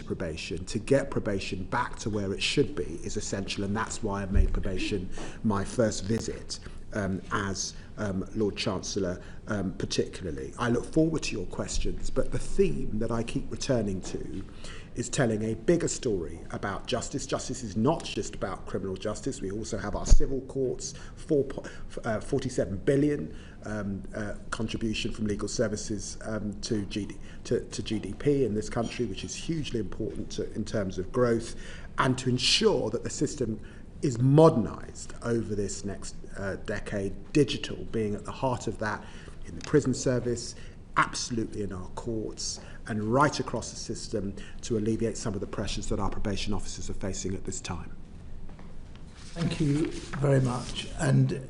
into probation, to get probation back to where it should be, is essential, and that's why I made probation my first visit as Lord Chancellor particularly. I look forward to your questions, but the theme that I keep returning to is telling a bigger story about justice. Justice is not just about criminal justice. We also have our civil courts, 47 billion contribution from legal services to GDP in this country, which is hugely important in terms of growth, and to ensure that the system is modernised over this next decade, digital being at the heart of that, in the prison service, absolutely in our courts, and right across the system to alleviate some of the pressures that our probation officers are facing at this time. Thank you very much. And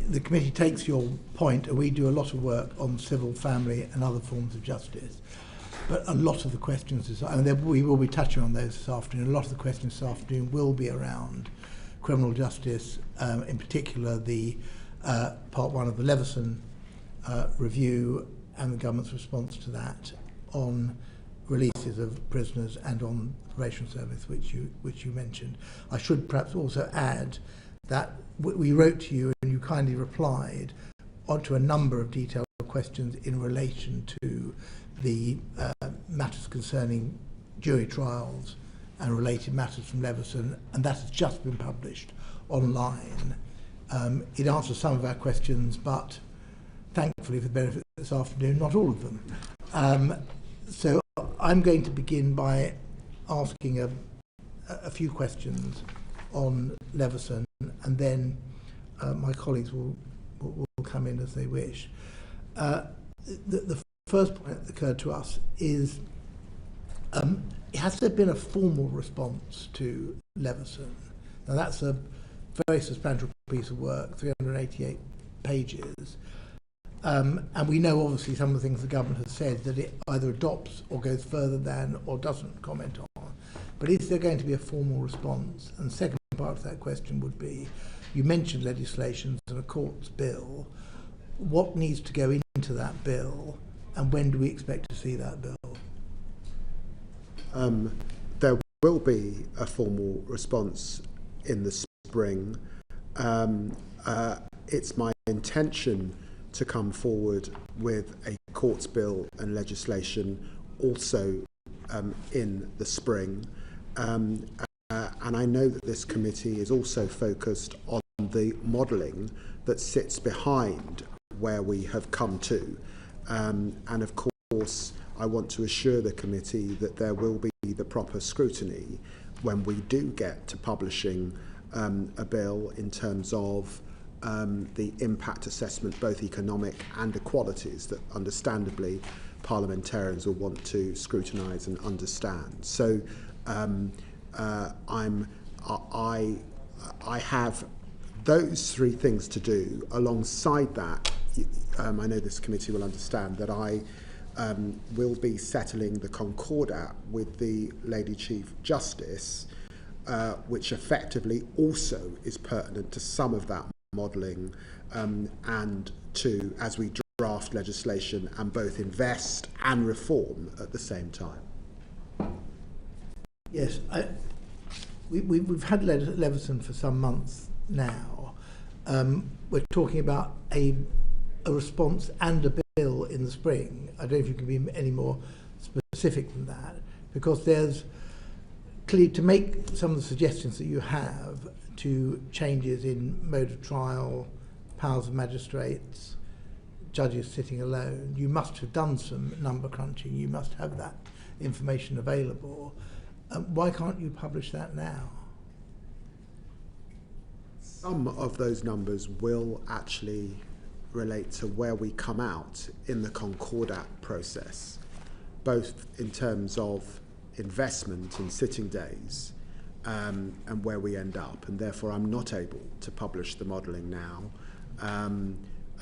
the committee takes your point, and we do a lot of work on civil, family and other forms of justice. But a lot of the questions, we will be touching on those this afternoon, a lot of the questions this afternoon will be around criminal justice, in particular the part one of the Levenson review and the government's response to that on releases of prisoners and on probation service, which you mentioned. I should perhaps also add that we wrote to you and you kindly replied onto a number of detailed questions in relation to the matters concerning jury trials and related matters from Levenson, and that has just been published online. It answers some of our questions, but thankfully for the benefit this afternoon, not all of them. So I'm going to begin by asking a few questions on Levenson, and then my colleagues will come in as they wish. The first point that occurred to us is, has there been a formal response to Levenson? Now that's a very substantial piece of work, 388 pages. And we know obviously some of the things the government has said that it either adopts or goes further than or doesn't comment on. But is there going to be a formal response? And the second part of that question would be, you mentioned legislation and a court's bill. What needs to go into that bill, and when do we expect to see that bill? There will be a formal response in the spring. It's my intention to come forward with a courts bill and legislation also in the spring. And I know that this committee is also focused on the modelling that sits behind where we have come to. And of course, I want to assure the committee that there will be the proper scrutiny when we do get to publishing a bill in terms of the impact assessment, both economic and equalities, that understandably parliamentarians will want to scrutinise and understand. So I have those three things to do. Alongside that, I know this committee will understand that I will be settling the Concordat with the Lady Chief Justice, which effectively also is pertinent to some of that modelling and to, as we draft legislation and both invest and reform at the same time. Yes, we've had Levenson for some months now. We're talking about a response and a bill in the spring. I don't know if you can be any more specific than that, because there's clearly, to make some of the suggestions that you have to changes in mode of trial, powers of magistrates, judges sitting alone, you must have done some number crunching, you must have that information available. Why can't you publish that now? Some of those numbers will actually relate to where we come out in the Concordat process, both in terms of investment in sitting days and where we end up, and therefore I'm not able to publish the modelling now.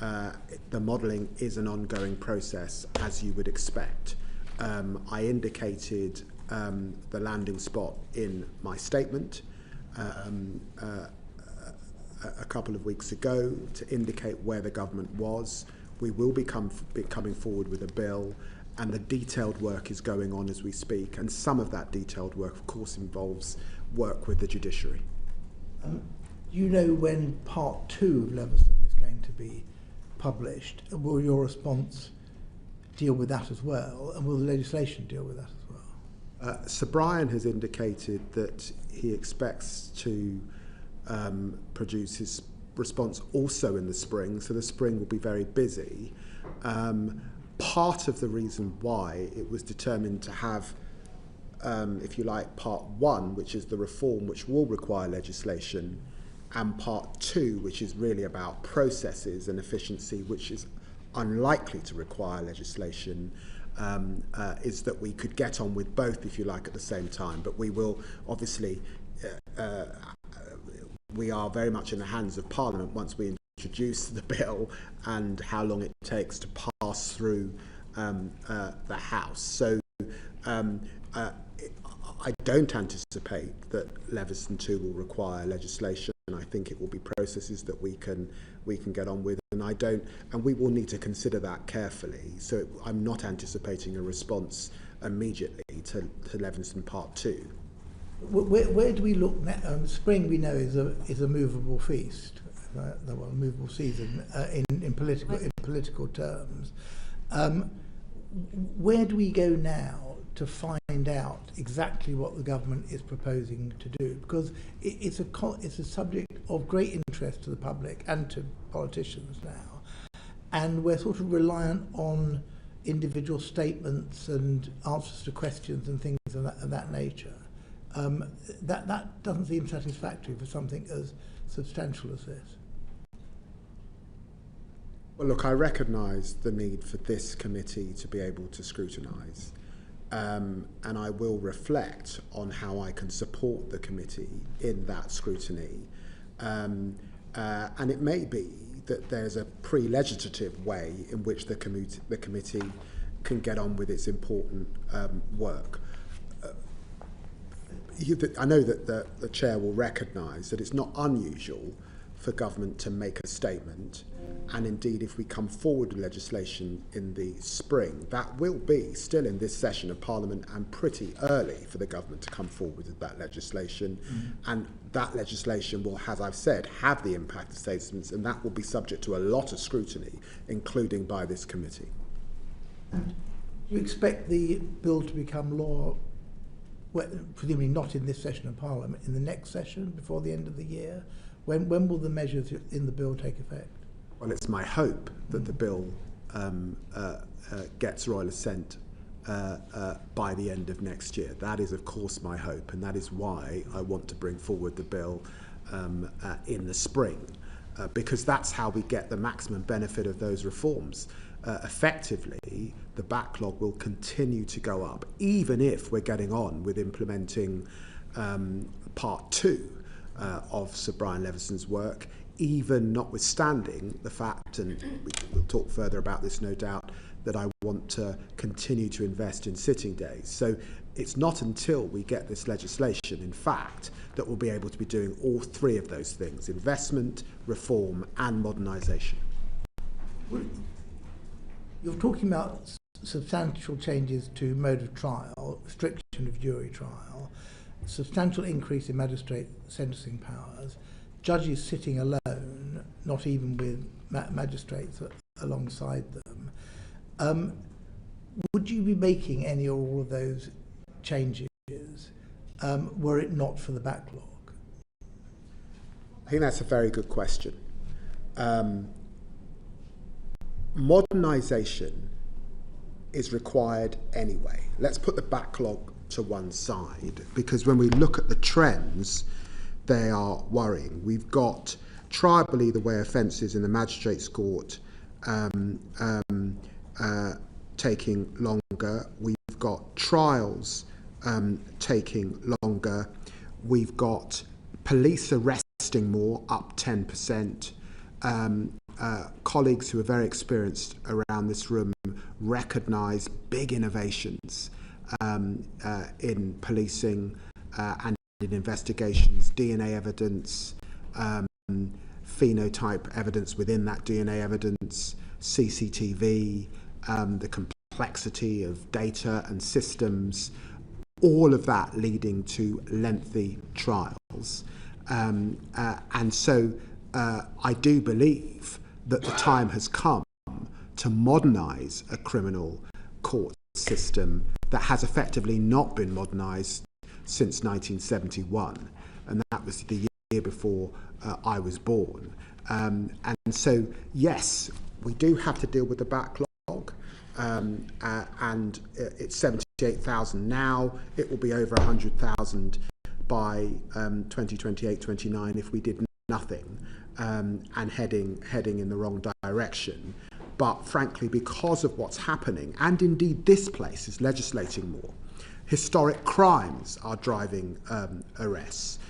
The modelling is an ongoing process, as you would expect. I indicated the landing spot in my statement a couple of weeks ago to indicate where the government was. We will be coming forward with a bill, and the detailed work is going on as we speak, and some of that detailed work, of course, involves work with the judiciary. Do you know when part 2 of Levenson is going to be published? Will your response deal with that as well, and will the legislation deal with that as well? Sir Brian has indicated that he expects to produce his response also in the spring, so the spring will be very busy. Part of the reason why it was determined to have, if you like, part 1, which is the reform which will require legislation, and part 2, which is really about processes and efficiency, which is unlikely to require legislation, is that we could get on with both, if you like, at the same time. But we will obviously, we are very much in the hands of Parliament once we introduce the bill and how long it takes to pass through the House. So I don't anticipate that Levenson 2 will require legislation. And I think it will be processes that we can get on with, and we will need to consider that carefully. So I'm not anticipating a response immediately to Levenson Part 2. Where do we look now? Spring, we know, is a movable feast, movable season in political terms. Where do we go now to find out exactly what the government is proposing to do? Because it's a subject of great interest to the public and to politicians now, and we're sort of reliant on individual statements and answers to questions and things of that nature. That doesn't seem satisfactory for something as substantial as this. Well, look, I recognise the need for this committee to be able to scrutinise. And I will reflect on how I can support the committee in that scrutiny. And it may be that there's a pre-legislative way in which the committee can get on with its important work. I know that the Chair will recognise that it's not unusual for government to make a statement, and indeed if we come forward with legislation in the spring, that will be still in this session of Parliament and pretty early for the government to come forward with that legislation. And that legislation will, as I've said, have the impact of statements, and that will be subject to a lot of scrutiny, including by this committee. Do you expect the bill to become law, well, presumably not in this session of Parliament, in the next session before the end of the year? When will the measures in the bill take effect? Well, it's my hope that the bill gets royal assent by the end of next year. That is, of course, my hope, and that is why I want to bring forward the bill in the spring, because that's how we get the maximum benefit of those reforms. Effectively, the backlog will continue to go up, even if we're getting on with implementing part 2 of Sir Brian Levenson's work, even notwithstanding the fact, and we'll talk further about this no doubt, that I want to continue to invest in sitting days. So it's not until we get this legislation, in fact, that we'll be able to be doing all 3 of those things: investment, reform and modernisation. You're talking about substantial changes to mode of trial, restriction of jury trial, substantial increase in magistrate sentencing powers, judges sitting alone, not even with magistrates alongside them. Would you be making any or all of those changes were it not for the backlog? I think that's a very good question. Modernisation is required anyway. Let's put the backlog to one side, because when we look at the trends, they are worrying. We've got tribally the way offences in the magistrates' court taking longer. We've got trials taking longer. We've got police arresting more, up 10%. Colleagues who are very experienced around this room recognise big innovations in policing and in investigations, DNA evidence, phenotype evidence within that DNA evidence, CCTV, the complexity of data and systems, all of that leading to lengthy trials. And so I do believe that the time has come to modernise a criminal court system that has effectively not been modernised since 1971, and that was the year before I was born. And so, yes, we do have to deal with the backlog, and it's 78,000 now. It will be over 100,000 by 2028-29 if we did nothing, and heading in the wrong direction. But frankly, because of what's happening, and indeed this place is legislating more, historic crimes are driving arrests.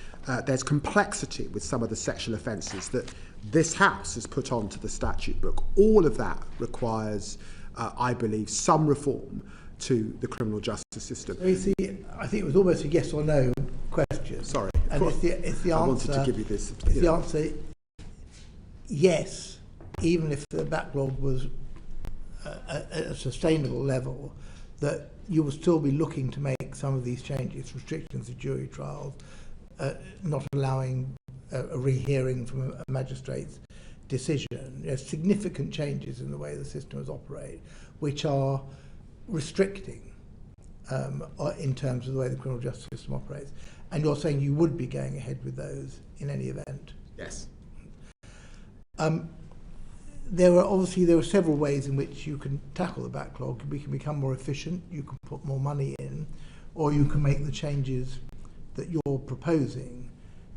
There's complexity with some of the sexual offences that this House has put onto the statute book. All of that requires, I believe, some reform to the criminal justice system. So you see, I think it was almost a yes or no question. Sorry, and it's the answer. I wanted to give you this. It's the answer. Yes, even if the backlog was at a sustainable level, that you will still be looking to make some of these changes, restrictions of jury trials, not allowing a rehearing from a magistrate's decision. There's significant changes in the way the system is operated, which are restricting in terms of the way the criminal justice system operates. And you're saying you would be going ahead with those in any event? Yes. There are several ways in which you can tackle the backlog. We can become more efficient, you can put more money in, or you can make the changes that you're proposing.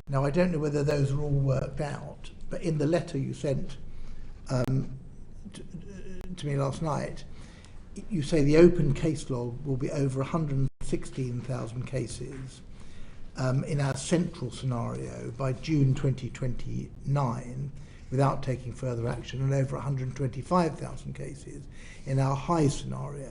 Now, I don't know whether those are all worked out, but in the letter you sent to me last night, you say the open case log will be over 116,000 cases in our central scenario by June 2029, without taking further action, and over 125,000 cases in our high scenario,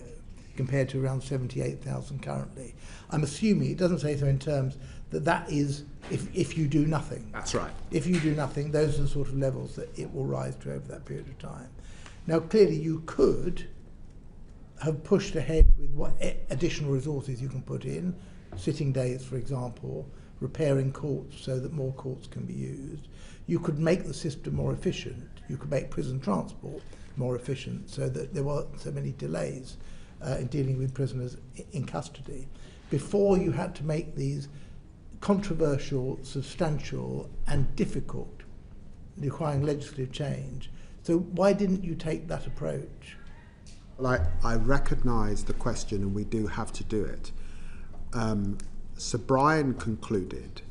compared to around 78,000 currently. I'm assuming it doesn't say so in terms that is if you do nothing. That's right. If you do nothing, those are the sort of levels that it will rise to over that period of time. Now, clearly you could have pushed ahead with what additional resources you can put in, sitting days, for example, repairing courts so that more courts can be used. You could make the system more efficient. You could make prison transport more efficient so that there weren't so many delays in dealing with prisoners in custody. Before you had to make these controversial, substantial and difficult, requiring legislative change. So why didn't you take that approach? Well, I recognise the question, and we do have to do it. Sir Brian concluded,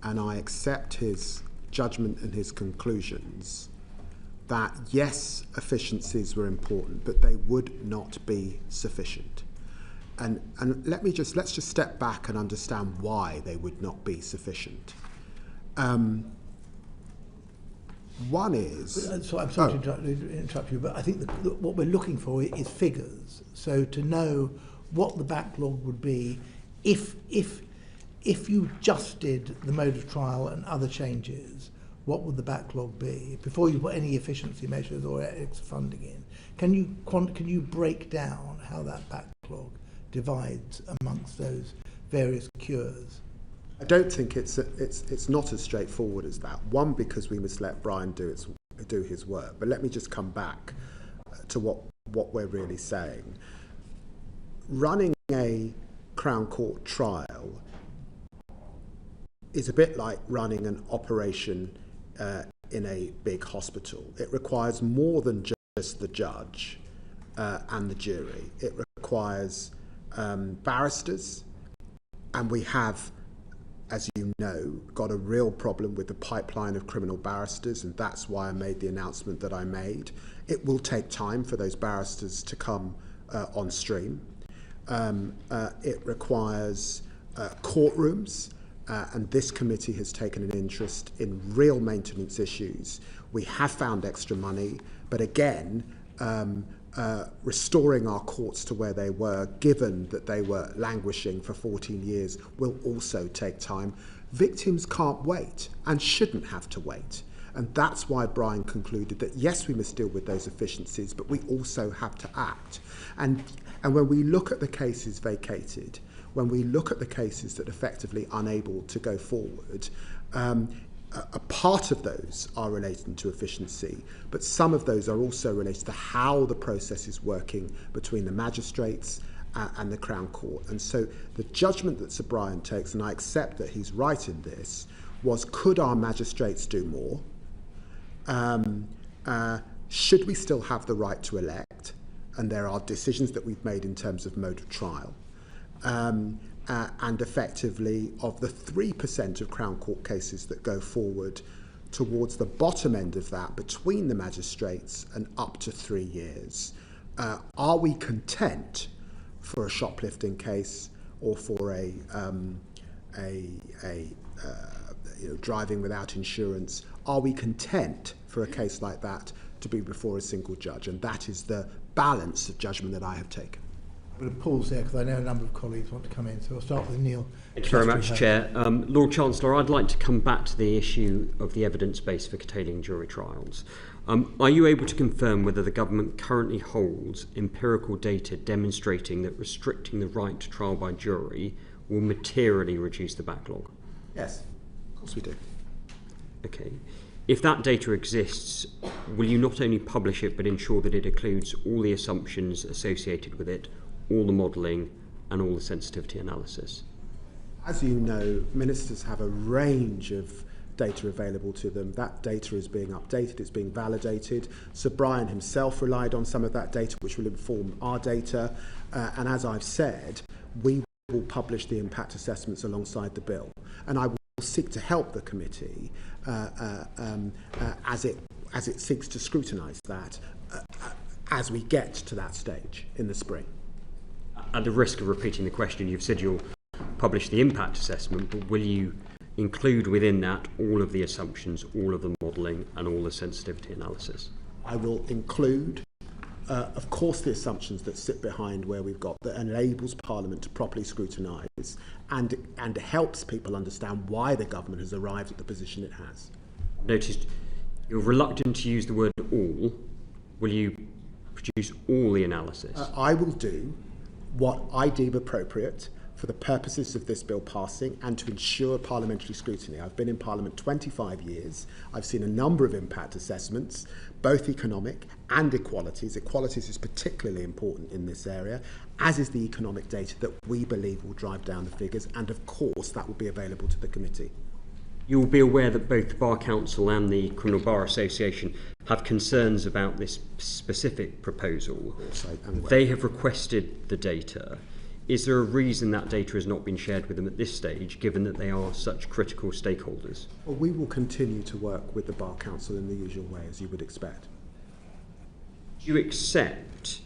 and I accept his judgment and his conclusions, that yes, efficiencies were important, but they would not be sufficient. And let's just step back and understand why they would not be sufficient. One is... So I'm sorry to interrupt you, but I think what we're looking for is figures. So to know what the backlog would be if you just did the mode of trial and other changes, what would the backlog be before you put any efficiency measures or extra funding in? Can you break down how that backlog divides amongst those various cures? I don't think it's not as straightforward as that. One, because we must let Brian do his work. But let me just come back to what we're really saying. Running a Crown Court trial is a bit like running an operation in a big hospital. It requires more than just the judge and the jury. It requires barristers, and we have, as you know, got a real problem with the pipeline of criminal barristers, and that's why I made the announcement that I made. It will take time for those barristers to come on stream. It requires courtrooms, and this committee has taken an interest in real maintenance issues. We have found extra money, but again, restoring our courts to where they were, given that they were languishing for 14 years, will also take time. Victims can't wait and shouldn't have to wait. And that's why Brian concluded that, yes, we must deal with those efficiencies, but we also have to act. And when we look at the cases vacated, when we look at the cases that are effectively unable to go forward, a part of those are related to efficiency, but some of those are also related to how the process is working between the magistrates and the Crown Court. And so the judgment that Sir Brian takes, and I accept that he's right in this, was, could our magistrates do more? Should we still have the right to elect? And there are decisions that we've made in terms of mode of trial. And effectively, of the 3% of Crown Court cases that go forward, towards the bottom end of that, between the magistrates and up to 3 years, are we content for a shoplifting case or for a driving without insurance? Are we content for a case like that to be before a single judge? And that is the balance of judgment that I have taken. I'm going to pause there because I know a number of colleagues want to come in, so I'll start with Neil. Thank you very much, Chair. Lord Chancellor, I'd like to come back to the issue of the evidence base for curtailing jury trials. Are you able to confirm whether the government currently holds empirical data demonstrating that restricting the right to trial by jury will materially reduce the backlog? Yes, of course we do. Okay. If that data exists, will you not only publish it but ensure that it includes all the assumptions associated with it, all the modelling and all the sensitivity analysis? As you know, ministers have a range of data available to them. That data is being updated, it's being validated. Sir Brian himself relied on some of that data, which will inform our data. And as I've said, we will publish the impact assessments alongside the bill. And I will seek to help the committee as it seeks to scrutinise that as we get to that stage in the spring. At the risk of repeating the question, you've said you'll publish the impact assessment, but will you include within that all of the assumptions, all of the modelling and all the sensitivity analysis? I will include, of course, the assumptions that sit behind where we've got that enables Parliament to properly scrutinise and helps people understand why the government has arrived at the position it has. Noticed you're reluctant to use the word all. Will you produce all the analysis? I will do what I deem appropriate for the purposes of this bill passing and to ensure parliamentary scrutiny. I've been in Parliament 25 years. I've seen a number of impact assessments, both economic and equalities. Equalities is particularly important in this area, as is the economic data that we believe will drive down the figures, and of course that will be available to the committee. You will be aware that both the Bar Council and the Criminal Bar Association have concerns about this specific proposal. They have requested the data. Is there a reason that data has not been shared with them at this stage, given that they are such critical stakeholders? Well, we will continue to work with the Bar Council in the usual way, as you would expect. Do you accept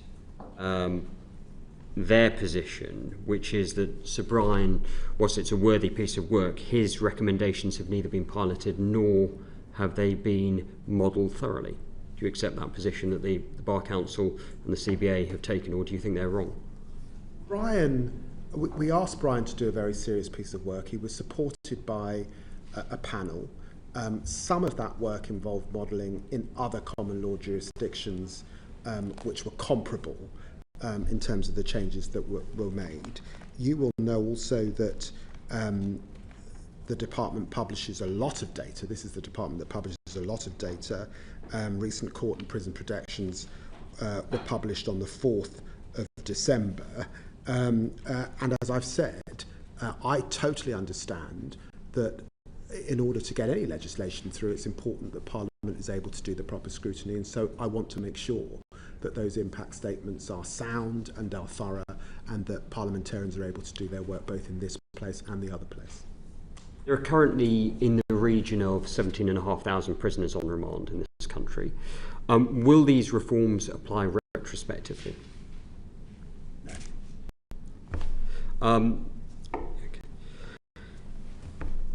their position, which is that Sir Brian, whilst it's a worthy piece of work, his recommendations have neither been piloted nor have they been modelled thoroughly? Do you accept that position that the Bar Council and the CBA have taken, or do you think they're wrong? Brian, we asked Brian to do a very serious piece of work. He was supported by a panel. Some of that work involved modelling in other common law jurisdictions which were comparable in terms of the changes that were made. You will know also that the department publishes a lot of data. This is the department that publishes a lot of data. Recent court and prison protections were published on the 4th of December. And as I've said, I totally understand that in order to get any legislation through, it's important that Parliament is able to do the proper scrutiny. And so I want to make sure that those impact statements are sound and are thorough, and that parliamentarians are able to do their work both in this place and the other place. There are currently in the region of 17,500 prisoners on remand in this country. Will these reforms apply retrospectively? No. Okay.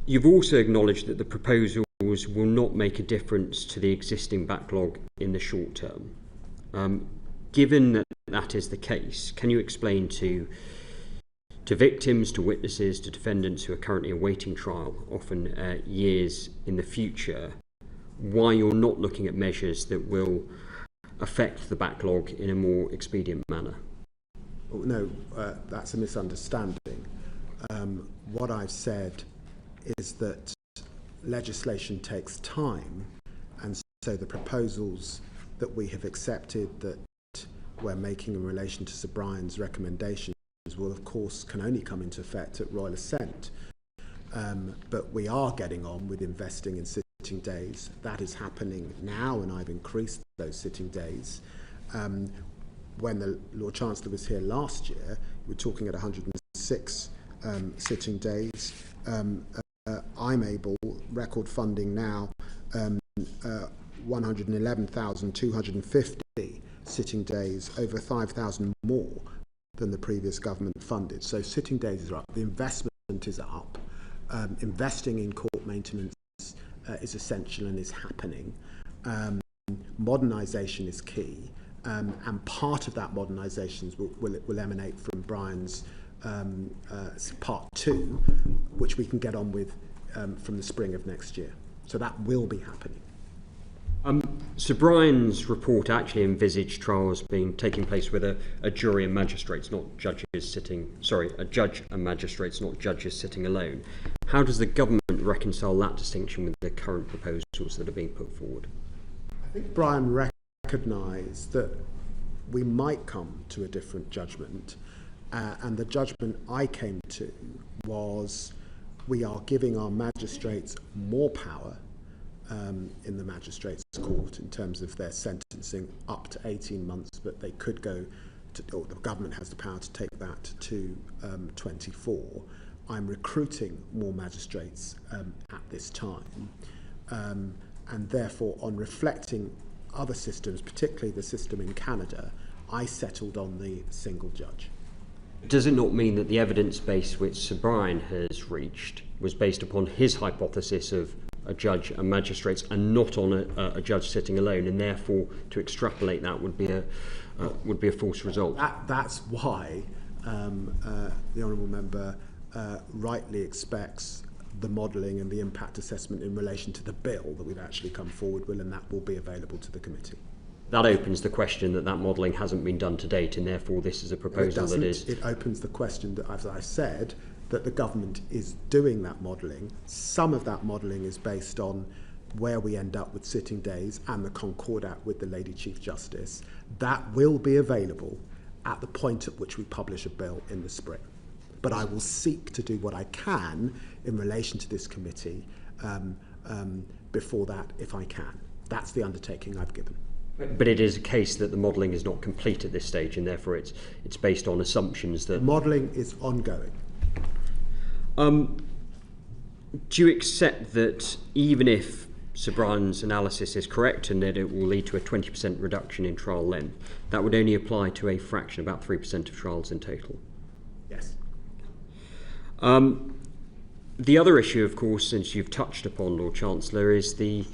You've also acknowledged that the proposals will not make a difference to the existing backlog in the short term. Given that that is the case, can you explain to victims, to witnesses, to defendants who are currently awaiting trial, often years in the future, why you're not looking at measures that will affect the backlog in a more expedient manner. No, that's a misunderstanding. What I've said is that legislation takes time, and so the proposals that we have accepted that we're making in relation to Sir Brian's recommendations will, of course, can only come into effect at royal assent. But we are getting on with investing in sitting days. That is happening now, and I've increased those sitting days. When the Lord Chancellor was here last year, we were talking at 106 sitting days. I'm able, record funding now, 111,250 sitting days, over 5,000 more than the previous government funded. So sitting days are up, the investment is up. Investing in court maintenance is essential and is happening. Modernisation is key, and part of that modernisation will emanate from Brian's part 2, which we can get on with from the spring of next year. So that will be happening. Sir Brian's report actually envisaged trials taking place with a jury and magistrates, not judges sitting. Sorry, a judge and magistrates, not judges sitting alone. How does the government reconcile that distinction with the current proposals that are being put forward? I think Brian recognised that we might come to a different judgment, and the judgment I came to was we are giving our magistrates more power in the Magistrates' Court in terms of their sentencing up to 18 months, but they could go to, or the government has the power to take that to 24. I'm recruiting more magistrates at this time, and therefore, on reflecting other systems, particularly the system in Canada, I settled on the single judge. Does it not mean that the evidence base which Sir Brian has reached was based upon his hypothesis of a judge and magistrates and not on a judge sitting alone, and therefore to extrapolate that would be a false result? That's why the Honourable Member rightly expects the modelling and the impact assessment in relation to the bill that we've actually come forward with, and that will be available to the committee. That opens the question that modelling hasn't been done to date, and therefore this is a proposal that is... It opens the question that, as I said, that the government is doing that modelling. Some of that modelling is based on where we end up with sitting days and the concordat with the Lady Chief Justice. That will be available at the point at which we publish a bill in the spring. But I will seek to do what I can in relation to this committee before that, if I can. That's the undertaking I've given. But it is a case that the modelling is not complete at this stage, and therefore it's based on assumptions that... Modelling is ongoing. Do you accept that even if Sir Brian's analysis is correct and that it will lead to a 20% reduction in trial length, that would only apply to a fraction, about 3% of trials in total? Yes. The other issue, of course, since you've touched upon, Lord Chancellor, is the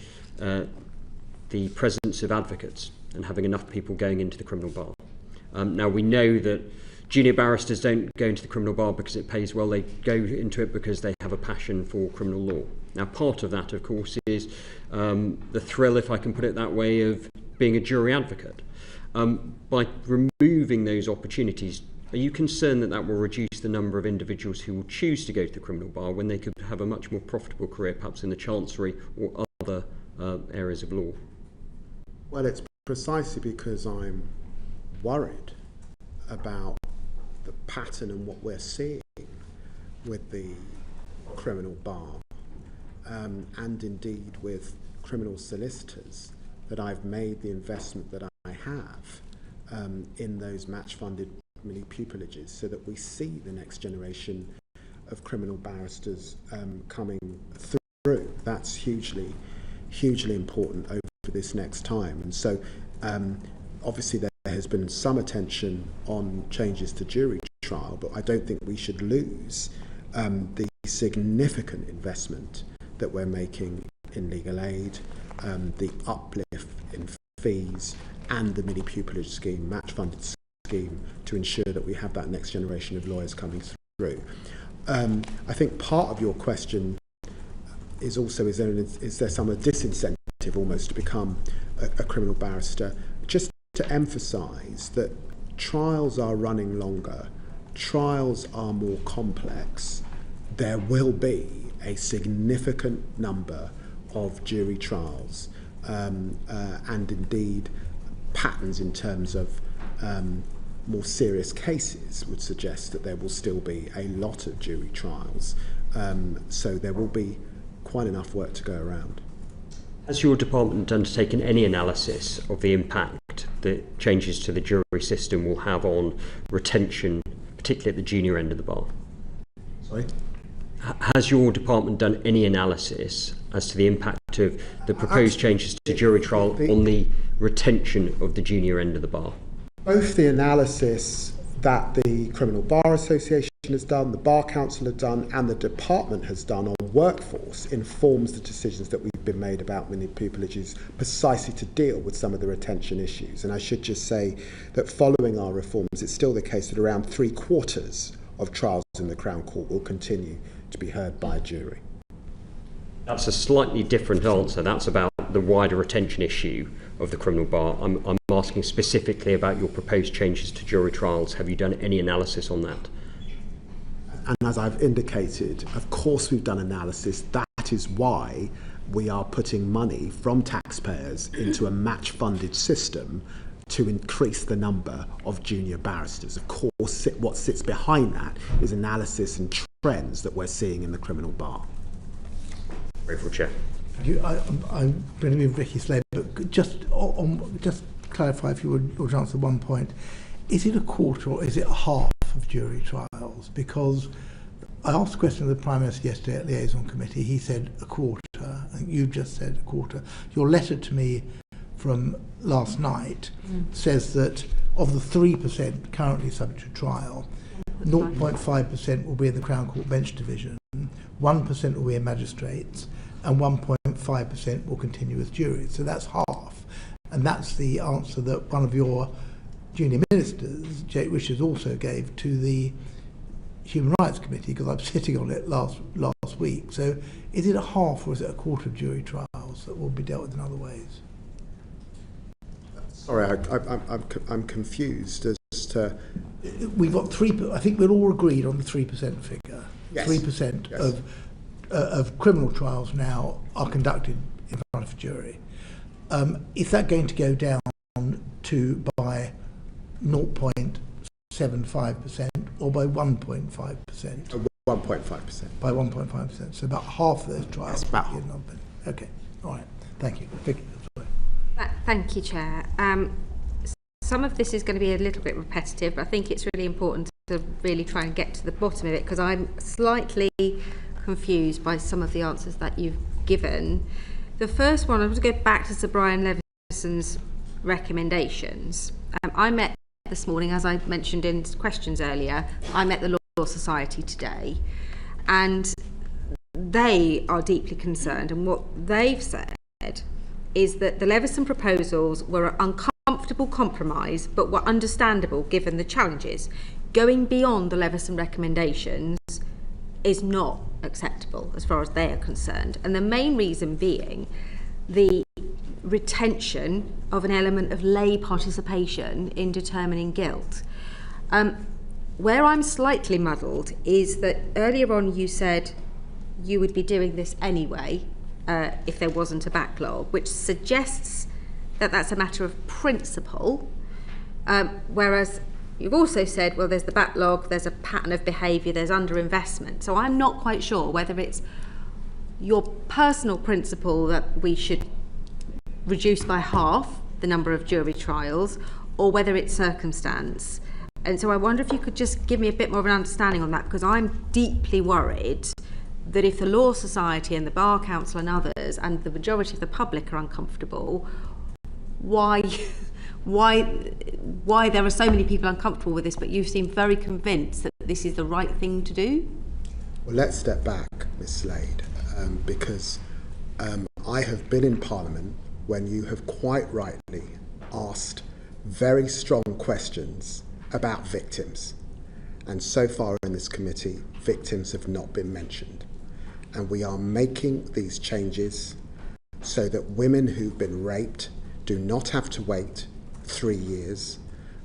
presence of advocates and having enough people going into the criminal bar. Now, we know that junior barristers don't go into the criminal bar because it pays well. They go into it because they have a passion for criminal law. Now, part of that, of course, is the thrill, if I can put it that way, of being a jury advocate. By removing those opportunities, are you concerned that will reduce the number of individuals who will choose to go to the criminal bar when they could have a much more profitable career, perhaps in the Chancery or other areas of law? Well, it's precisely because I'm worried about the pattern and what we're seeing with the criminal bar and indeed with criminal solicitors that I've made the investment that I have in those match-funded mini pupilages, so that we see the next generation of criminal barristers coming through. That's hugely important over this next time. And so obviously there has been some attention on changes to jury trial, but I don't think we should lose the significant investment that we're making in legal aid, the uplift in fees, and the mini pupillage scheme, match-funded scheme, to ensure that we have that next generation of lawyers coming through. I think part of your question is also, is there some disincentive almost to become a criminal barrister, just to emphasise that trials are running longer, trials are more complex. There will be a significant number of jury trials and indeed patterns in terms of more serious cases would suggest that there will still be a lot of jury trials. So there will be quite enough work to go around. Has your department undertaken any analysis of the impact that changes to the jury system will have on retention, particularly at the junior end of the bar? Sorry? Has your department done any analysis as to the impact of the proposed changes to jury trial on the retention of the junior end of the bar? Both the analysis that the Criminal Bar Association has done, the Bar Council have done, and the department has done on workforce informs the decisions that we've been made about many pupilages precisely to deal with some of the retention issues. And I should just say that following our reforms, it's still the case that around 3/4 of trials in the Crown Court will continue to be heard by a jury. That's a slightly different answer. That's about the wider retention issue of the criminal bar. I'm asking specifically about your proposed changes to jury trials. Have you done any analysis on that? And as I've indicated, of course we've done analysis. That is why we are putting money from taxpayers into a match-funded system to increase the number of junior barristers. Of course, what sits behind that is analysis and trends that we're seeing in the criminal bar. Grateful, Chair. I'm going to be Vicky Slade, but just clarify, if you would answer one point. Is it a quarter or is it a half of jury trials? Because I asked a question of the Prime Minister yesterday at Liaison Committee. He said a quarter. I think you just said a quarter. Your letter to me from last night says that of the 3% currently subject to trial, 0.5% will be in the Crown Court Bench Division, 1% will be in magistrates, and 1.5% will continue as juries. So that's half. And that's the answer that one of your junior ministers, Jake Wishes, also gave to the Human Rights Committee, because I'm sitting on it last week. So is it a half or is it a quarter of jury trials that will be dealt with in other ways? Sorry, I'm confused as to... We've got 3%, I think we're all agreed on the 3% figure. Yes. 3% Yes. of criminal trials now are conducted in front of a jury. Is that going to go down to by 0.75% or by 1.5%? 1.5%. By 1.5%. So about half of those trials. Yes, about. Okay, all right. Thank you. Vicky, sorry. Thank you, Chair. Some of this is going to be a little bit repetitive, but I think it's really important to really try and get to the bottom of it, because I'm slightly confused by some of the answers that you've given. The first one, I want to go back to Sir Brian Levenson's recommendations. I met this morning, as I mentioned in questions earlier, I met the Law Society today, and they are deeply concerned, and what they've said is that the Levenson proposals were an uncomfortable compromise, but were understandable given the challenges. Going beyond the Levenson recommendations is not acceptable as far as they are concerned, and the main reason being the retention of an element of lay participation in determining guilt. Where I'm slightly muddled is that earlier on you said you would be doing this anyway if there wasn't a backlog, which suggests that that's a matter of principle, whereas you've also said, well, there's the backlog, there's a pattern of behaviour, there's underinvestment. So I'm not quite sure whether it's your personal principle that we should reduce by half the number of jury trials, or whether it's circumstance. And so I wonder if you could just give me a bit more of an understanding on that, because I'm deeply worried that if the Law Society and the Bar Council and others and the majority of the public are uncomfortable, why there are so many people uncomfortable with this, but you seem very convinced that this is the right thing to do? Well, let's step back, Ms Slade, because I have been in Parliament when you have quite rightly asked very strong questions about victims. And so far in this committee, victims have not been mentioned. And we are making these changes so that women who've been raped do not have to wait 3 years,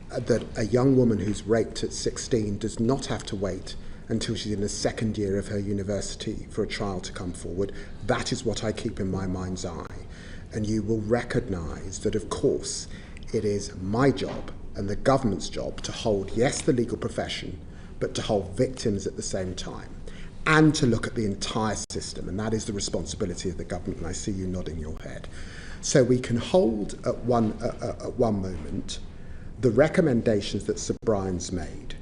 that a young woman who's raped at 16 does not have to wait until she's in the second year of her university for a trial to come forward. That is what I keep in my mind's eye. And you will recognise that, of course, it is my job and the government's job to hold, yes, the legal profession, but to hold victims at the same time, and to look at the entire system, and that is the responsibility of the government, and I see you nodding your head. So we can hold at one moment the recommendations that Sir Brian's made,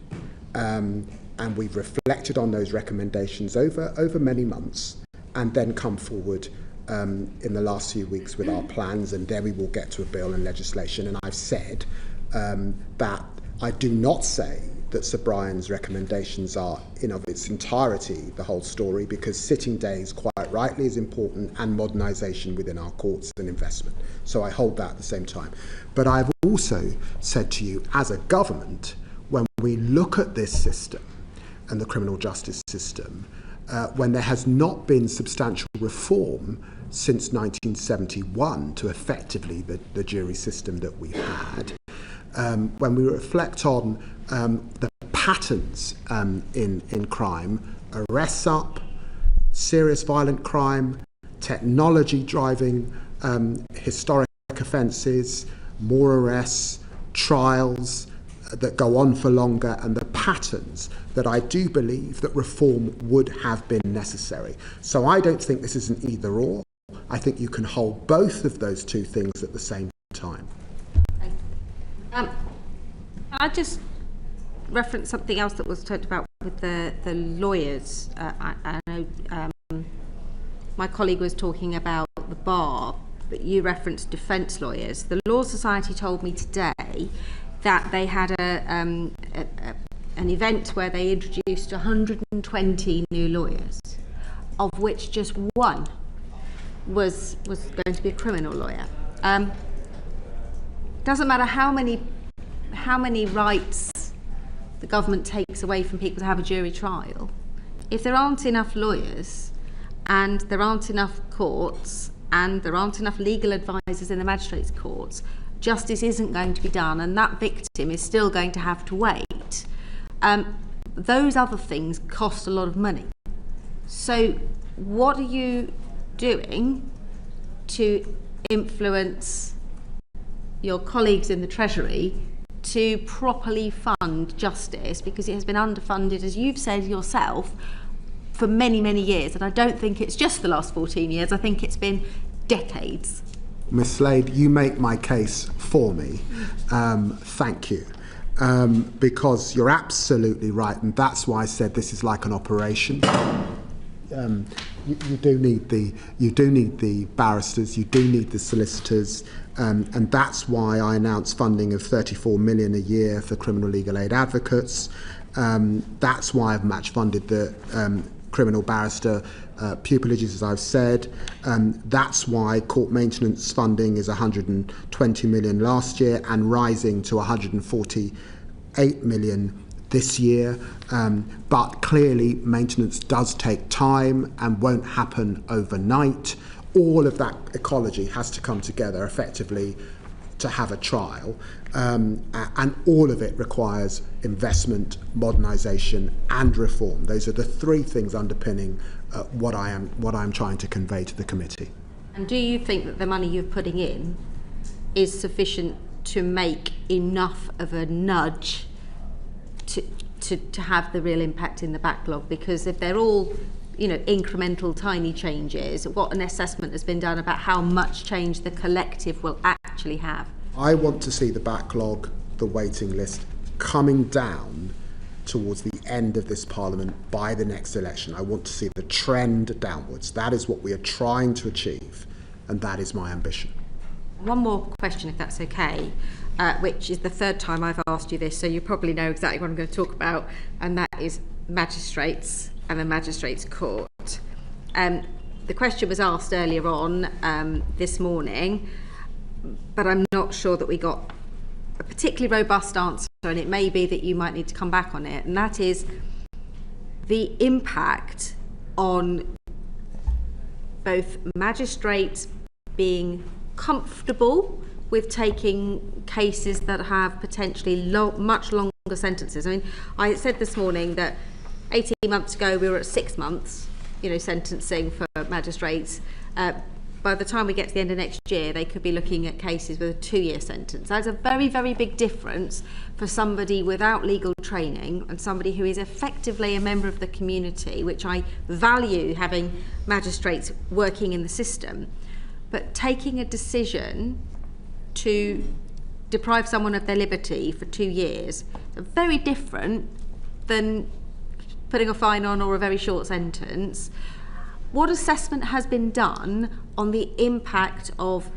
and we've reflected on those recommendations over many months, and then come forward in the last few weeks with our plans, and then we will get to a bill and legislation. And I've said that I do not say that Sir Brian's recommendations are in of its entirety the whole story, because sitting days quite rightly is important, and modernisation within our courts and investment. So I hold that at the same time. But I've also said to you, as a government, when we look at this system and the criminal justice system, when there has not been substantial reform since 1971 to effectively the jury system that we've had, when we reflect on the patterns in crime, arrests up, serious violent crime, technology driving historic offences, more arrests, trials that go on for longer, and the patterns, that I do believe that reform would have been necessary. So I don't think this is an either or. I think you can hold both of those two things at the same time. I just reference something else that was talked about with the lawyers. I know my colleague was talking about the bar, but you referenced defence lawyers. The Law Society told me today that they had an event where they introduced 120 new lawyers, of which just one was going to be a criminal lawyer. Doesn't matter how many rights the government takes away from people to have a jury trial, if there aren't enough lawyers, and there aren't enough courts, and there aren't enough legal advisors in the magistrates' courts, justice isn't going to be done, and that victim is still going to have to wait. Those other things cost a lot of money. So what are you doing to influence your colleagues in the Treasury to properly fund justice, because it has been underfunded, as you've said yourself, for many, many years? And I don't think it's just the last 14 years, I think it's been decades. Miss Slade, you make my case for me. Thank you. Because you're absolutely right, and that's why I said this is like an operation. You do need the barristers, you do need the solicitors, and that's why I announced funding of 34 million a year for criminal legal aid advocates. That's why I've match funded the criminal barrister pupillage, as I've said. That's why court maintenance funding is 120 million last year and rising to 148 million this year. But clearly maintenance does take time and won't happen overnight. All of that ecology has to come together effectively to have a trial, and all of it requires investment, modernisation and reform. Those are the three things underpinning what I'm trying to convey to the committee. And do you think that the money you're putting in is sufficient to make enough of a nudge to have the real impact in the backlog? Because if they're all, incremental tiny changes, what an assessment has been done about how much change the collective will actually have? I want to see the backlog, the waiting list, coming down towards the end of this Parliament by the next election. I want to see the trend downwards. That is what we are trying to achieve, and that is my ambition. One more question, if that's okay, which is the third time I've asked you this, so you probably know exactly what I'm going to talk about, and that is magistrates and the Magistrates' Court. The question was asked earlier on this morning, but I'm not sure that we got a particularly robust answer, and it may be that you might need to come back on it, and that is the impact on both magistrates being comfortable with taking cases that have potentially much longer sentences. I mean, I said this morning that 18 months ago we were at 6 months, sentencing for magistrates. By the time we get to the end of next year, they could be looking at cases with a 2-year sentence. That's a very, very big difference for somebody without legal training and somebody who is effectively a member of the community, which I value, having magistrates working in the system. But taking a decision to deprive someone of their liberty for 2 years is very different than putting a fine on or a very short sentence. What assessment has been done on the impact of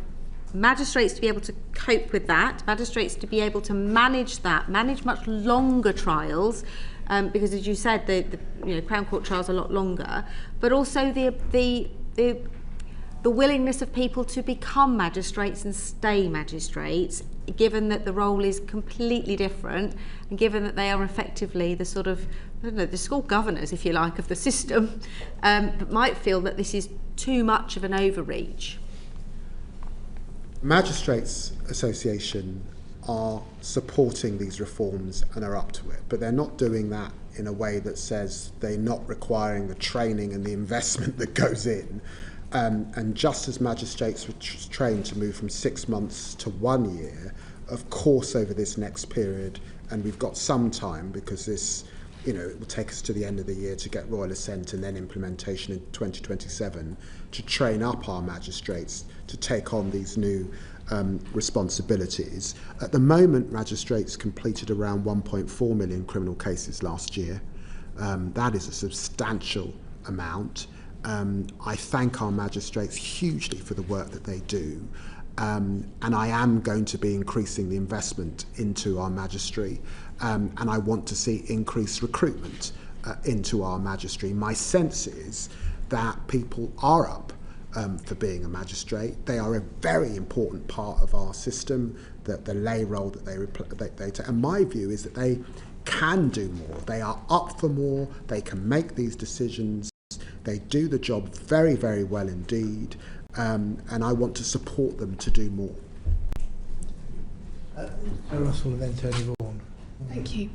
magistrates to be able to cope with that, magistrates to be able to manage that, manage much longer trials, because as you said, the Crown Court trials are a lot longer, but also the willingness of people to become magistrates and stay magistrates, given that the role is completely different and given that they are effectively the sort of, the school governors, if you like, of the system, but might feel that this is too much of an overreach. Magistrates Association are supporting these reforms and are up to it, but they're not doing that in a way that says they're not requiring the training and the investment that goes in. And just as magistrates were trained to move from 6 months to 1 year, of course over this next period, and we've got some time because this, it will take us to the end of the year to get royal assent and then implementation in 2027, to train up our magistrates to take on these new responsibilities. At the moment, magistrates completed around 1.4 million criminal cases last year. That is a substantial amount. I thank our magistrates hugely for the work that they do, and I am going to be increasing the investment into our magistracy, and I want to see increased recruitment into our magistracy. My sense is that people are up for being a magistrate. They are a very important part of our system, the lay role that they take. And my view is that they can do more. They are up for more. They can make these decisions. They do the job very, very well indeed, and I want to support them to do more. Russell and then Tony Vaughan. Thank you.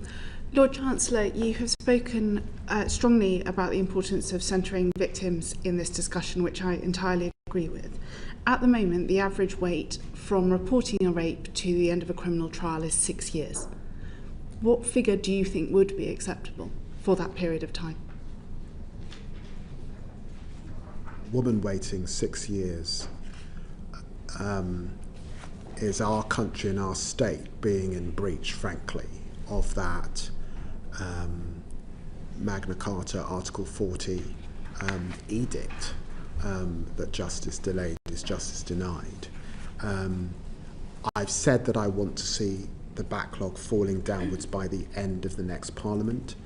Lord Chancellor, you have spoken strongly about the importance of centring victims in this discussion, which I entirely agree with. At the moment, the average wait from reporting a rape to the end of a criminal trial is 6 years. What figure do you think would be acceptable for that period of time? Woman waiting 6 years is our country and our state being in breach, frankly, of that Magna Carta Article 40 edict that justice delayed is justice denied. I've said that I want to see the backlog falling downwards by the end of the next Parliament.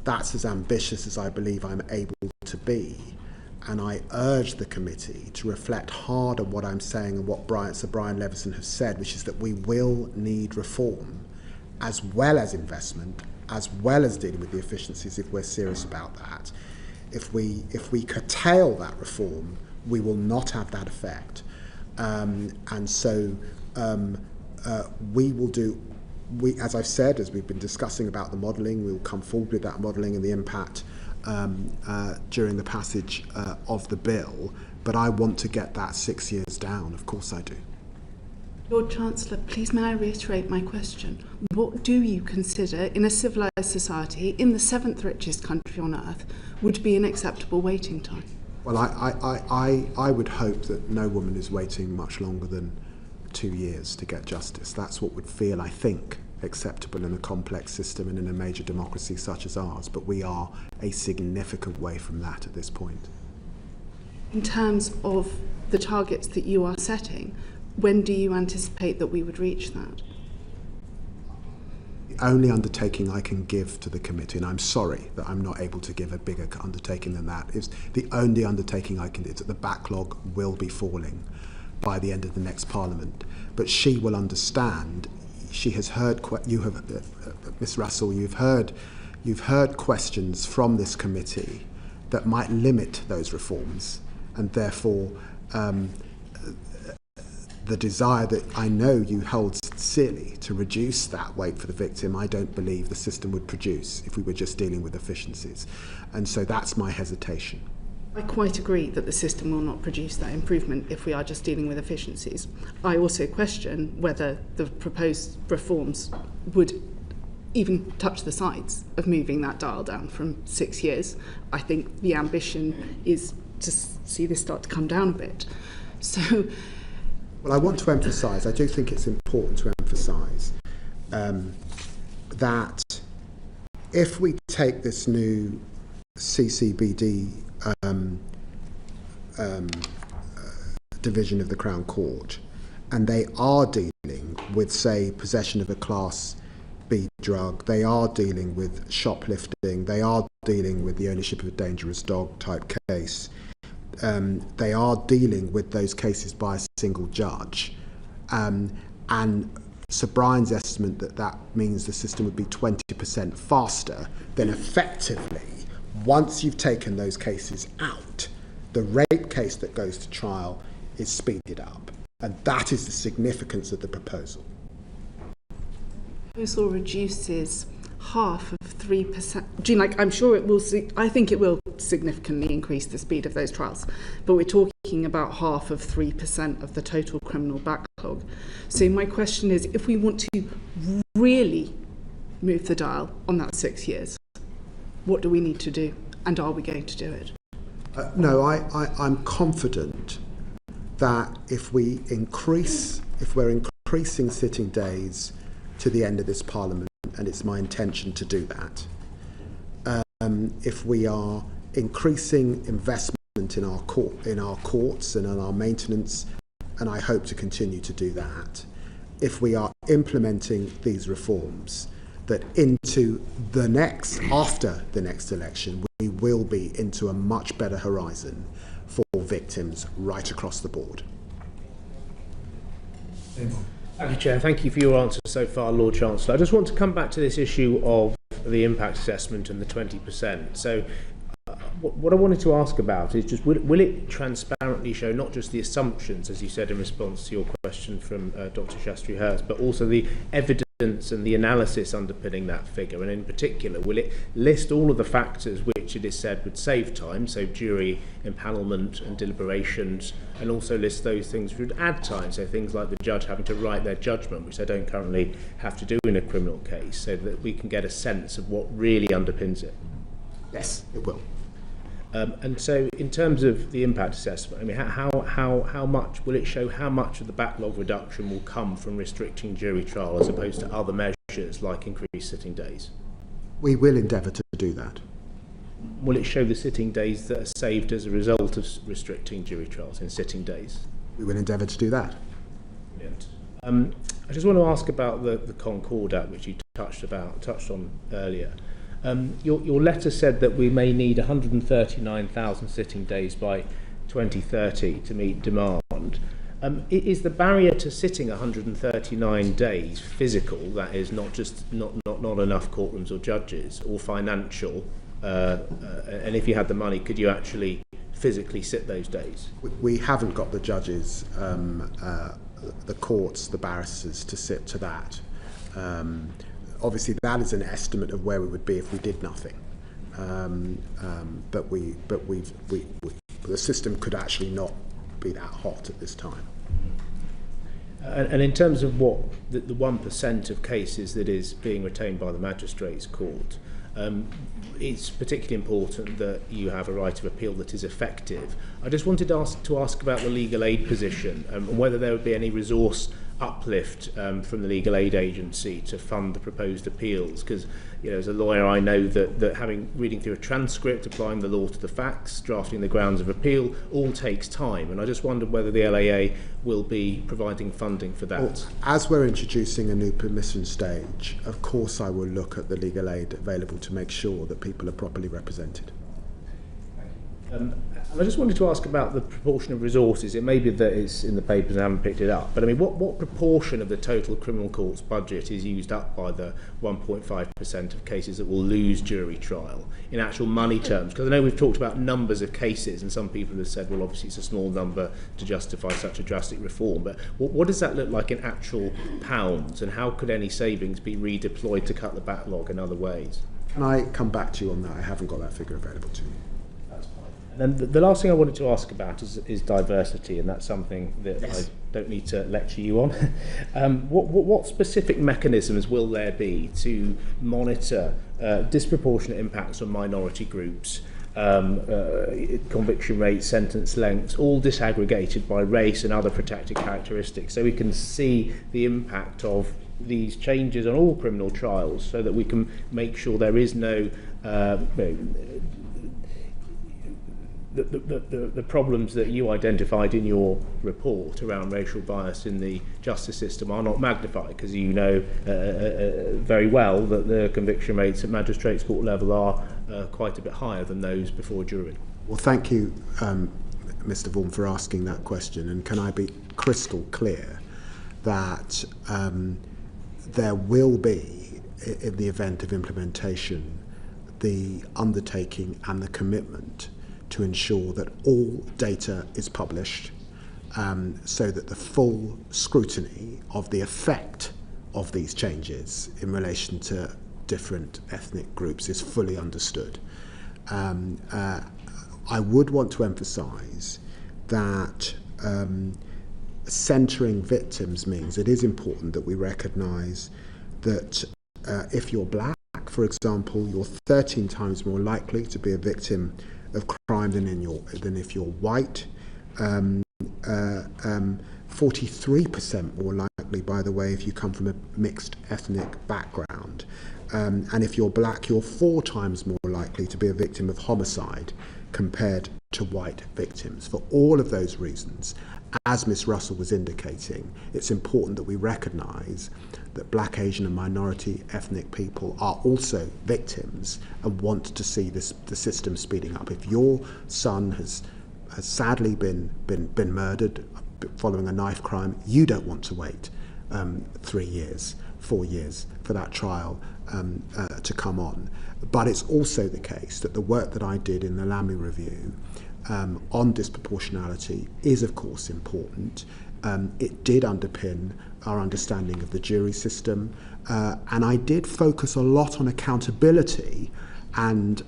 That's as ambitious as I believe I'm able to be. And I urge the committee to reflect hard on what I'm saying and what Sir Brian Levenson has said, which is that we will need reform, as well as investment, as well as dealing with the efficiencies if we're serious about that. If we curtail that reform, we will not have that effect. And so we will do, as I've said, as we've been discussing about the modelling, we will come forward with that modelling and the impact during the passage of the bill, but I want to get that 6 years down, of course I do. Lord Chancellor, please may I reiterate my question. What do you consider, in a civilised society, in the 7th richest country on earth, would be an acceptable waiting time? Well, I would hope that no woman is waiting much longer than 2 years to get justice. That's what would feel, I think, acceptable in a complex system and in a major democracy such as ours, but we are a significant way from that at this point. In terms of the targets that you are setting, when do you anticipate that we would reach that? The only undertaking I can give to the committee, and I'm sorry that I'm not able to give a bigger undertaking than that, is the only undertaking I can do is that the backlog will be falling by the end of the next Parliament. But she will understand. She has heard. You have, Ms. Russell. You've heard questions from this committee that might limit those reforms, and therefore the desire that I know you hold sincerely to reduce that weight for the victim, I don't believe the system would produce if we were just dealing with efficiencies. And so that's my hesitation. I quite agree that the system will not produce that improvement if we are just dealing with efficiencies. I also question whether the proposed reforms would even touch the sides of moving that dial down from 6 years. I think the ambition is to see this start to come down a bit. So, well, I want to emphasise, I do think it's important to emphasise that if we take this new CCBD division of the Crown Court, and they are dealing with, say, possession of a Class B drug, they are dealing with shoplifting, they are dealing with the ownership of a dangerous dog type case, they are dealing with those cases by a single judge, and Sir Brian's estimate that means the system would be 20% faster, then effectively, once you've taken those cases out, the rape case that goes to trial is speeded up. And that is the significance of the proposal. The proposal reduces half of 3%. Jean, I'm sure it will. I think it will significantly increase the speed of those trials. But we're talking about half of 3% of the total criminal backlog. So my question is, if we want to really move the dial on that 6 years, what do we need to do? And are we going to do it? No, I'm confident that if we're increasing sitting days to the end of this Parliament, and it's my intention to do that, if we are increasing investment in our courts and in our maintenance, and I hope to continue to do that, if we are implementing these reforms, that after the next election, we will be into a much better horizon for victims right across the board. Thank you, Chair. Thank you for your answer so far, Lord Chancellor. I just want to come back to this issue of the impact assessment and the 20%. So what I wanted to ask about is just, will it transparently show not just the assumptions, as you said in response to your question from Dr. Shastri-Hurst, but also the evidence and the analysis underpinning that figure, and in particular, will it list all of the factors which it is said would save time, so jury empanelment and deliberations, and also list those things which would add time, so things like the judge having to write their judgment, which they don't currently have to do in a criminal case, so that we can get a sense of what really underpins it? Yes, it will. And so, in terms of the impact assessment, I mean, how much will it show? How much of the backlog reduction will come from restricting jury trial as opposed to other measures like increased sitting days? We will endeavour to do that. Will it show the sitting days that are saved as a result of restricting jury trials in sitting days? We will endeavour to do that. Brilliant. I just want to ask about the Concordat, which you touched on earlier. Your letter said that we may need 139,000 sitting days by 2030 to meet demand. Is the barrier to sitting 139 days physical, that is not just not enough courtrooms or judges, or financial? And if you had the money, could you actually physically sit those days? We haven't got the judges, the courts, the barristers to sit to that. Obviously, that is an estimate of where we would be if we did nothing. But the system could actually not be that hot at this time. And in terms of what the 1% of cases that is being retained by the Magistrates Court, it's particularly important that you have a right of appeal that is effective. I just wanted to ask about the legal aid position and whether there would be any resource uplift from the legal aid agency to fund the proposed appeals, because as a lawyer I know that reading through a transcript, applying the law to the facts, drafting the grounds of appeal all takes time, and I just wondered whether the LAA will be providing funding for that. Well, as we're introducing a new permission stage, of course I will look at the legal aid available to make sure that people are properly represented. And I just wanted to ask about the proportion of resources. It may be that it's in the papers and I haven't picked it up, but I mean, what proportion of the total criminal court's budget is used up by the 1.5% of cases that will lose jury trial in actual money terms? Because I know we've talked about numbers of cases, and some people have said, well, obviously it's a small number to justify such a drastic reform, but what does that look like in actual pounds, and how could any savings be redeployed to cut the backlog in other ways? Can I come back to you on that? I haven't got that figure available to you. And then the last thing I wanted to ask about is diversity, and that's something that Yes. I don't need to lecture you on. What specific mechanisms will there be to monitor disproportionate impacts on minority groups, conviction rates, sentence lengths, all disaggregated by race and other protected characteristics, so we can see the impact of these changes on all criminal trials, so that we can make sure there is no the problems that you identified in your report around racial bias in the justice system are not magnified, because you know very well that the conviction rates at magistrates court level are quite a bit higher than those before jury. Well, thank you, Mr. Vaughan, for asking that question. And can I be crystal clear that there will be, in the event of implementation, the undertaking and the commitment to ensure that all data is published, so that the full scrutiny of the effect of these changes in relation to different ethnic groups is fully understood. I would want to emphasise that centering victims means it is important that we recognise that if you're black, for example, you're 13 times more likely to be a victim of crime than if you're white, 43% more likely, by the way, if you come from a mixed ethnic background, and if you're black, you're 4 times more likely to be a victim of homicide compared to white victims. For all of those reasons, as Ms. Russell was indicating, it's important that we recognise that black, Asian and minority ethnic people are also victims and want to see the system speeding up. If your son has sadly been murdered following a knife crime, you don't want to wait 3 years, 4 years for that trial to come on. But it's also the case that the work that I did in the Lammy review on disproportionality is of course important. It did underpin our understanding of the jury system, and I did focus a lot on accountability and,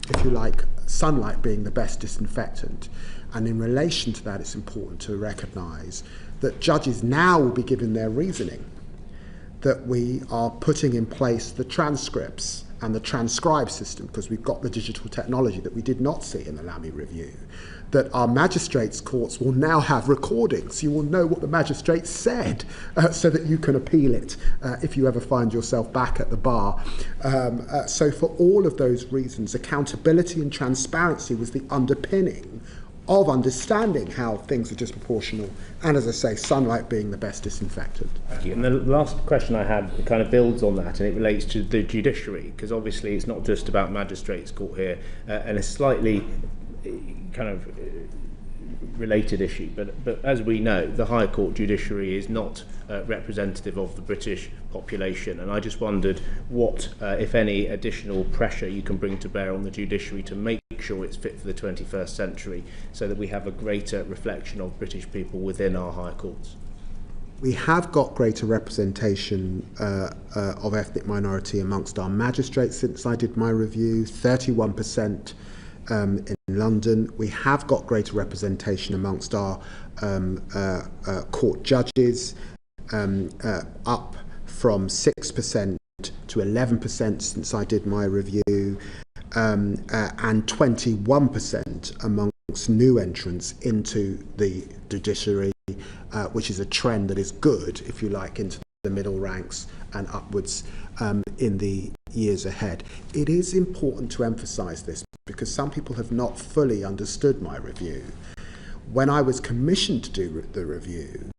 if you like, sunlight being the best disinfectant. And in relation to that, it's important to recognise that judges now will be given their reasoning, that we are putting in place the transcripts and the transcribe system, because we've got the digital technology that we did not see in the Lammy review, that our magistrates' courts will now have recordings. You will know what the magistrate said, so that you can appeal it if you ever find yourself back at the bar. So for all of those reasons, accountability and transparency was the underpinning of understanding how things are disproportional, and as I say, sunlight being the best disinfectant. Thank you. And the last question I had kind of builds on that, and it relates to the judiciary, because obviously it's not just about magistrates' court here, and a slightly kind of related issue, but as we know, the High Court judiciary is not representative of the British population, and I just wondered what, if any, additional pressure you can bring to bear on the judiciary to make sure it's fit for the 21st century, so that we have a greater reflection of British people within our High Courts. We have got greater representation of ethnic minority amongst our magistrates since I did my review, 31% in London. We have got greater representation amongst our court judges, up from 6% to 11% since I did my review, and 21% amongst new entrants into the judiciary, which is a trend that is good, if you like, into the middle ranks and upwards in the years ahead. It is important to emphasise this because some people have not fully understood my review. When I was commissioned to do the review,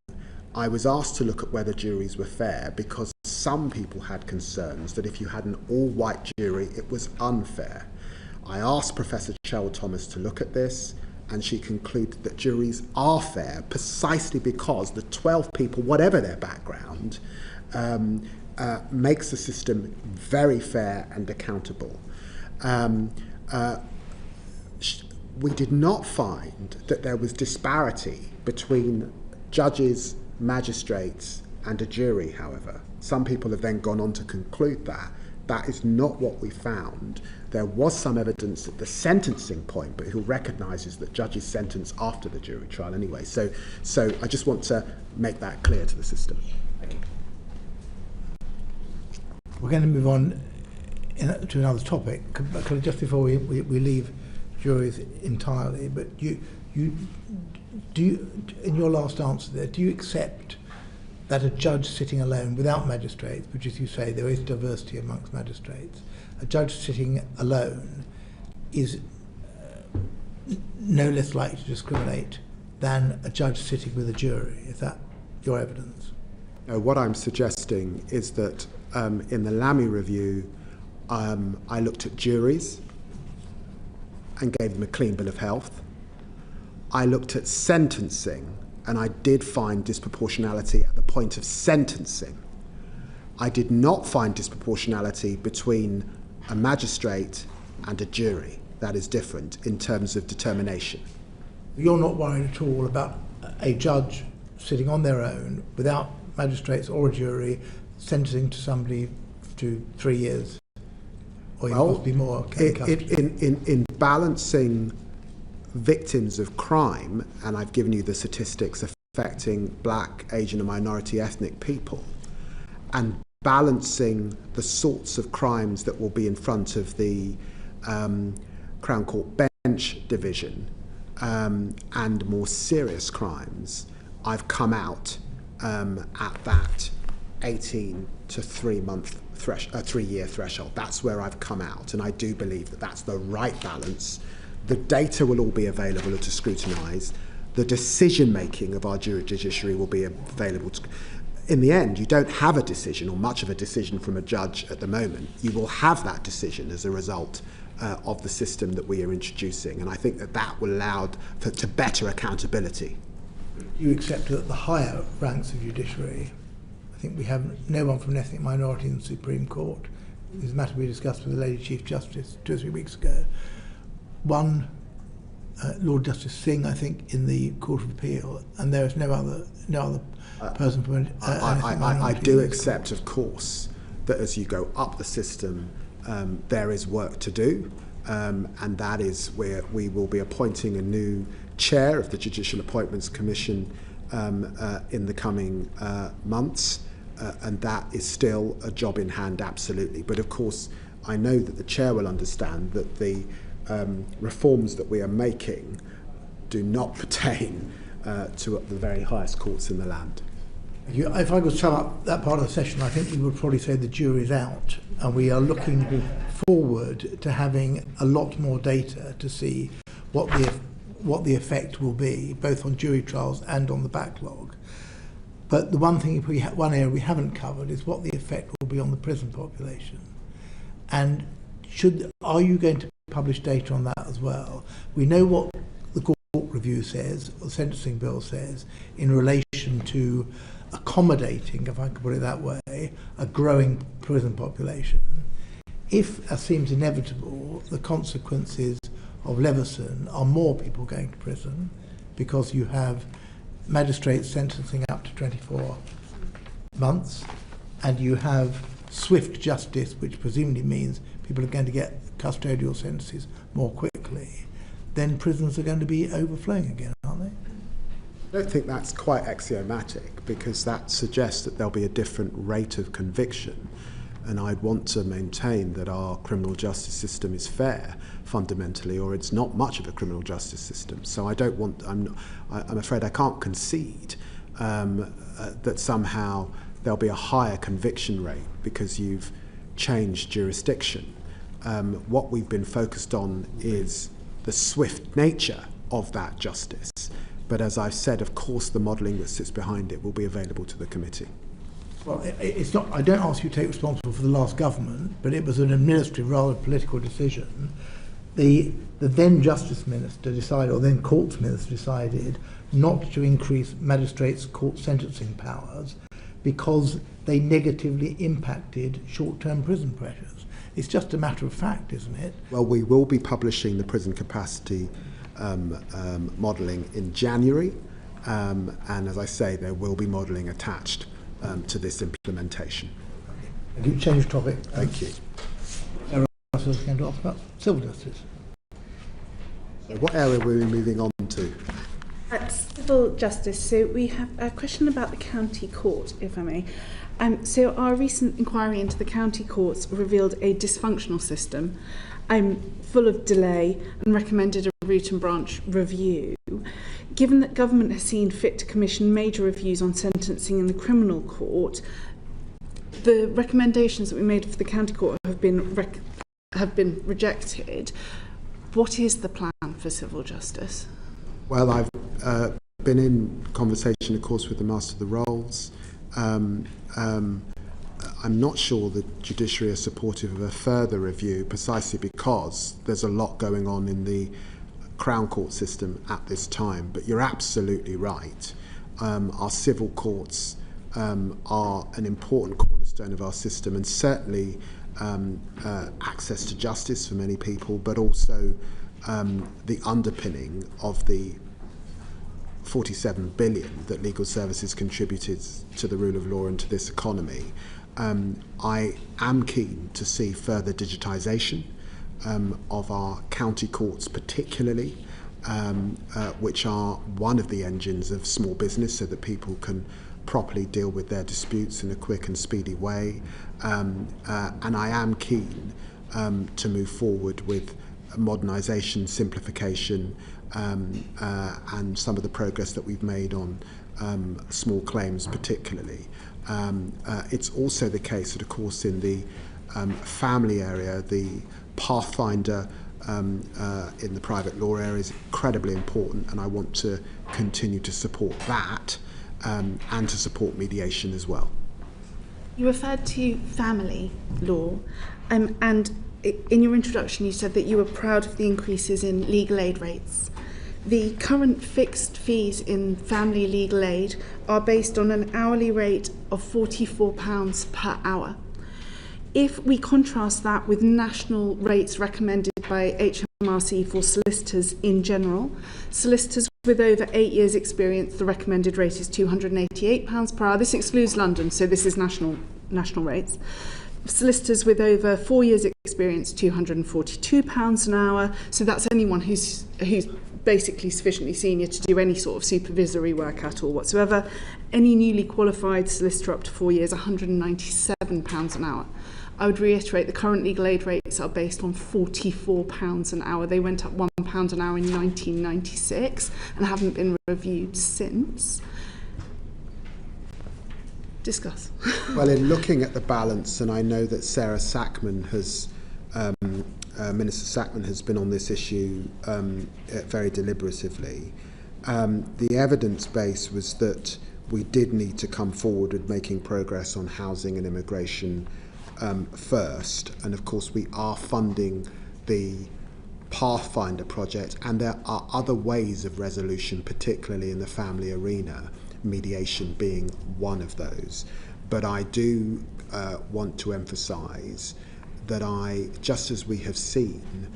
I was asked to look at whether juries were fair, because some people had concerns that if you had an all-white jury, it was unfair. I asked Professor Cheryl Thomas to look at this, and she concluded that juries are fair precisely because the 12 people, whatever their background, makes the system very fair and accountable. We did not find that there was disparity between judges, magistrates, and a jury, however. Some people have then gone on to conclude that. That is not what we found. There was some evidence at the sentencing point, but who recognises that judges sentence after the jury trial anyway. So I just want to make that clear to the system. Thank you. We're going to move on to another topic, just before we leave juries entirely. But you in your last answer there, do you accept that a judge sitting alone without magistrates, which, as you say, there is diversity amongst magistrates, a judge sitting alone is no less likely to discriminate than a judge sitting with a jury? Is that your evidence? No, what I'm suggesting is that in the Lammy review, I looked at juries and gave them a clean bill of health. I looked at sentencing, and I did find disproportionality at the point of sentencing. I did not find disproportionality between a magistrate and a jury. That is different in terms of determination. You're not worried at all about a judge sitting on their own without magistrates or a jury sentencing to somebody to 3 years, or possibly more? In balancing victims of crime, and I've given you the statistics affecting black, Asian and minority ethnic people, and balancing the sorts of crimes that will be in front of the Crown Court bench division and more serious crimes, I've come out at that 18 to 3 year threshold. That's where I've come out, and I do believe that that's the right balance. The data will all be available to scrutinise. The decision-making of our judiciary will be available. In the end, you don't have a decision or much of a decision from a judge at the moment. You will have that decision as a result of the system that we are introducing, and I think that will allow to better accountability. You accept that the higher ranks of judiciary, I think we have no one from an ethnic minority in the Supreme Court. This is a matter we discussed with the Lady Chief Justice 2 or 3 weeks ago. One, Lord Justice Singh, I think, in the Court of Appeal, and there is no other person from an ethnic minority. I do accept, of course, that as you go up the system, there is work to do, and that is where we will be appointing a new chair of the Judicial Appointments Commission in the coming months, and that is still a job in hand, absolutely. But of course, I know that the chair will understand that the reforms that we are making do not pertain to the very highest courts in the land. If I could sum up that part of the session, I think we would probably say the jury's out, and we are looking forward to having a lot more data to see what the effect will be, both on jury trials and on the backlog. But the one area we haven't covered is what the effect will be on the prison population. And are you going to publish data on that as well? We know what the court review says, or the sentencing bill says, in relation to accommodating, if I could put it that way, a growing prison population. If, as seems inevitable, the consequences of Levenson are more people going to prison because you have magistrates sentencing up to 24 months, and you have swift justice, which presumably means people are going to get custodial sentences more quickly, then prisons are going to be overflowing again, aren't they? I don't think that's quite axiomatic, because that suggests that there'll be a different rate of conviction, and I'd want to maintain that our criminal justice system is fair fundamentally, or it's not much of a criminal justice system. So I'm afraid I can't concede that somehow there'll be a higher conviction rate because you've changed jurisdiction. What we've been focused on is the swift nature of that justice. But as I've said, of course, the modelling that sits behind it will be available to the committee. Well, it's not. I don't ask you to take responsibility for the last government, but it was an administrative rather than political decision the then Justice Minister decided, or then Courts Minister decided, not to increase magistrates' court sentencing powers because they negatively impacted short-term prison pressures. It's just a matter of fact, isn't it? Well, we will be publishing the prison capacity modelling in January, and as I say, there will be modelling attached to this implementation. Thank you. Change topic. Thank you. Sarah Russell is going to ask about civil justice. So what area were we moving on to? Civil justice. So we have a question about the county court, if I may. So our recent inquiry into the county courts revealed a dysfunctional system, full of delay, and recommended a root and branch review. Given that government has seen fit to commission major reviews on sentencing in the criminal court, the recommendations that we made for the county court have been rejected. What is the plan for civil justice? Well, I've been in conversation, of course, with the Master of the Rolls. I'm not sure the judiciary are supportive of a further review, precisely because there's a lot going on in the Crown Court system at this time. But you're absolutely right. Our civil courts are an important cornerstone of our system, and certainly access to justice for many people, but also the underpinning of the 47 billion that legal services contributed to the rule of law and to this economy. I am keen to see further digitisation of our county courts particularly, which are one of the engines of small business, so that people can properly deal with their disputes in a quick and speedy way. And I am keen to move forward with modernisation, simplification, and some of the progress that we've made on small claims particularly. It's also the case that, of course, in the family area, the pathfinder in the private law area is incredibly important, and I want to continue to support that and to support mediation as well. You referred to family law, and in your introduction you said that you were proud of the increases in legal aid rates. The current fixed fees in family legal aid are based on an hourly rate of £44 per hour. If we contrast that with national rates recommended by HMRC for solicitors in general, solicitors with over 8 years' experience, the recommended rate is £288 per hour. This excludes London, so this is national rates. Solicitors with over 4 years' experience, £242 an hour. So that's anyone who's basically sufficiently senior to do any sort of supervisory work at all whatsoever. Any newly qualified solicitor up to 4 years, £197 an hour. I would reiterate the current legal aid rates are based on £44 an hour. They went up £1 an hour in 1996 and haven't been reviewed since. Discuss. Well, in looking at the balance, and I know that Sarah Sackman has, Minister Sackman has been on this issue very deliberatively, the evidence base was that we did need to come forward with making progress on housing and immigration first, and of course we are funding the Pathfinder project, and there are other ways of resolution, particularly in the family arena, mediation being one of those. But I do want to emphasise that just as we have seen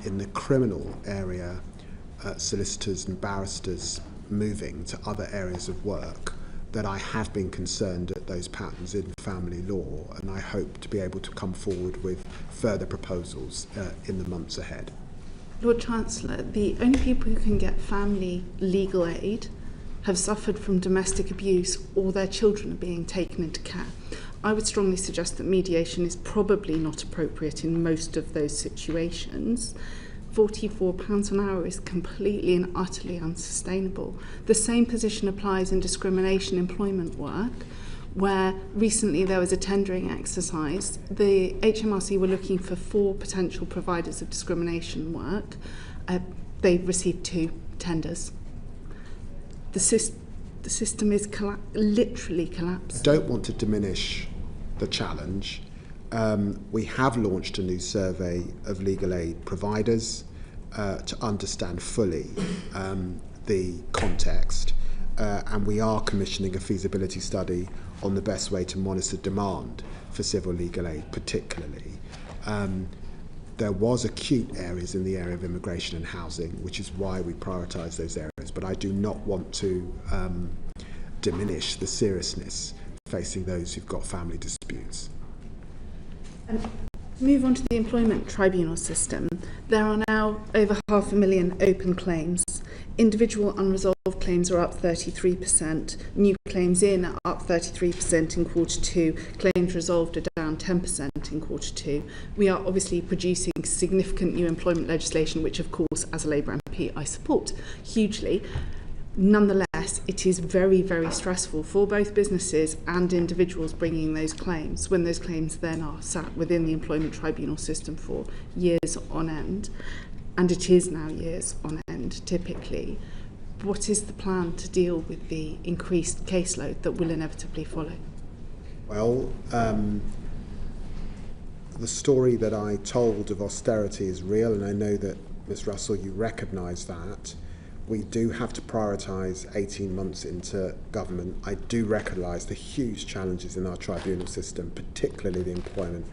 in the criminal area, solicitors and barristers moving to other areas of work, that I have been concerned at those patterns in family law, and I hope to be able to come forward with further proposals in the months ahead. Lord Chancellor, the only people who can get family legal aid have suffered from domestic abuse or their children are being taken into care. I would strongly suggest that mediation is probably not appropriate in most of those situations. £44 an hour is completely and utterly unsustainable. The same position applies in discrimination employment work, where recently there was a tendering exercise. The HMRC were looking for 4 potential providers of discrimination work. They received 2 tenders. The system is literally collapsed. I don't want to diminish the challenge, We have launched a new survey of legal aid providers to understand fully the context, and we are commissioning a feasibility study on the best way to monitor demand for civil legal aid particularly. There was acute areas in the area of immigration and housing, which is why we prioritise those areas, but I do not want to diminish the seriousness facing those who've got family disputes. Move on to the employment tribunal system. There are now over 500,000 open claims. Individual unresolved claims are up 33%. New claims in are up 33% in quarter two. Claims resolved are down 10% in quarter two. We are obviously producing significant new employment legislation, which of course, as a Labour MP, I support hugely. Nonetheless, it is very, very stressful for both businesses and individuals bringing those claims, when those claims then are sat within the employment tribunal system for years on end. And it is now years on end, typically. What is the plan to deal with the increased caseload that will inevitably follow? Well, the story that I told of austerity is real, and I know that, Ms Russell, you recognise that. We do have to prioritise 18 months into government. I do recognise the huge challenges in our tribunal system, particularly the employment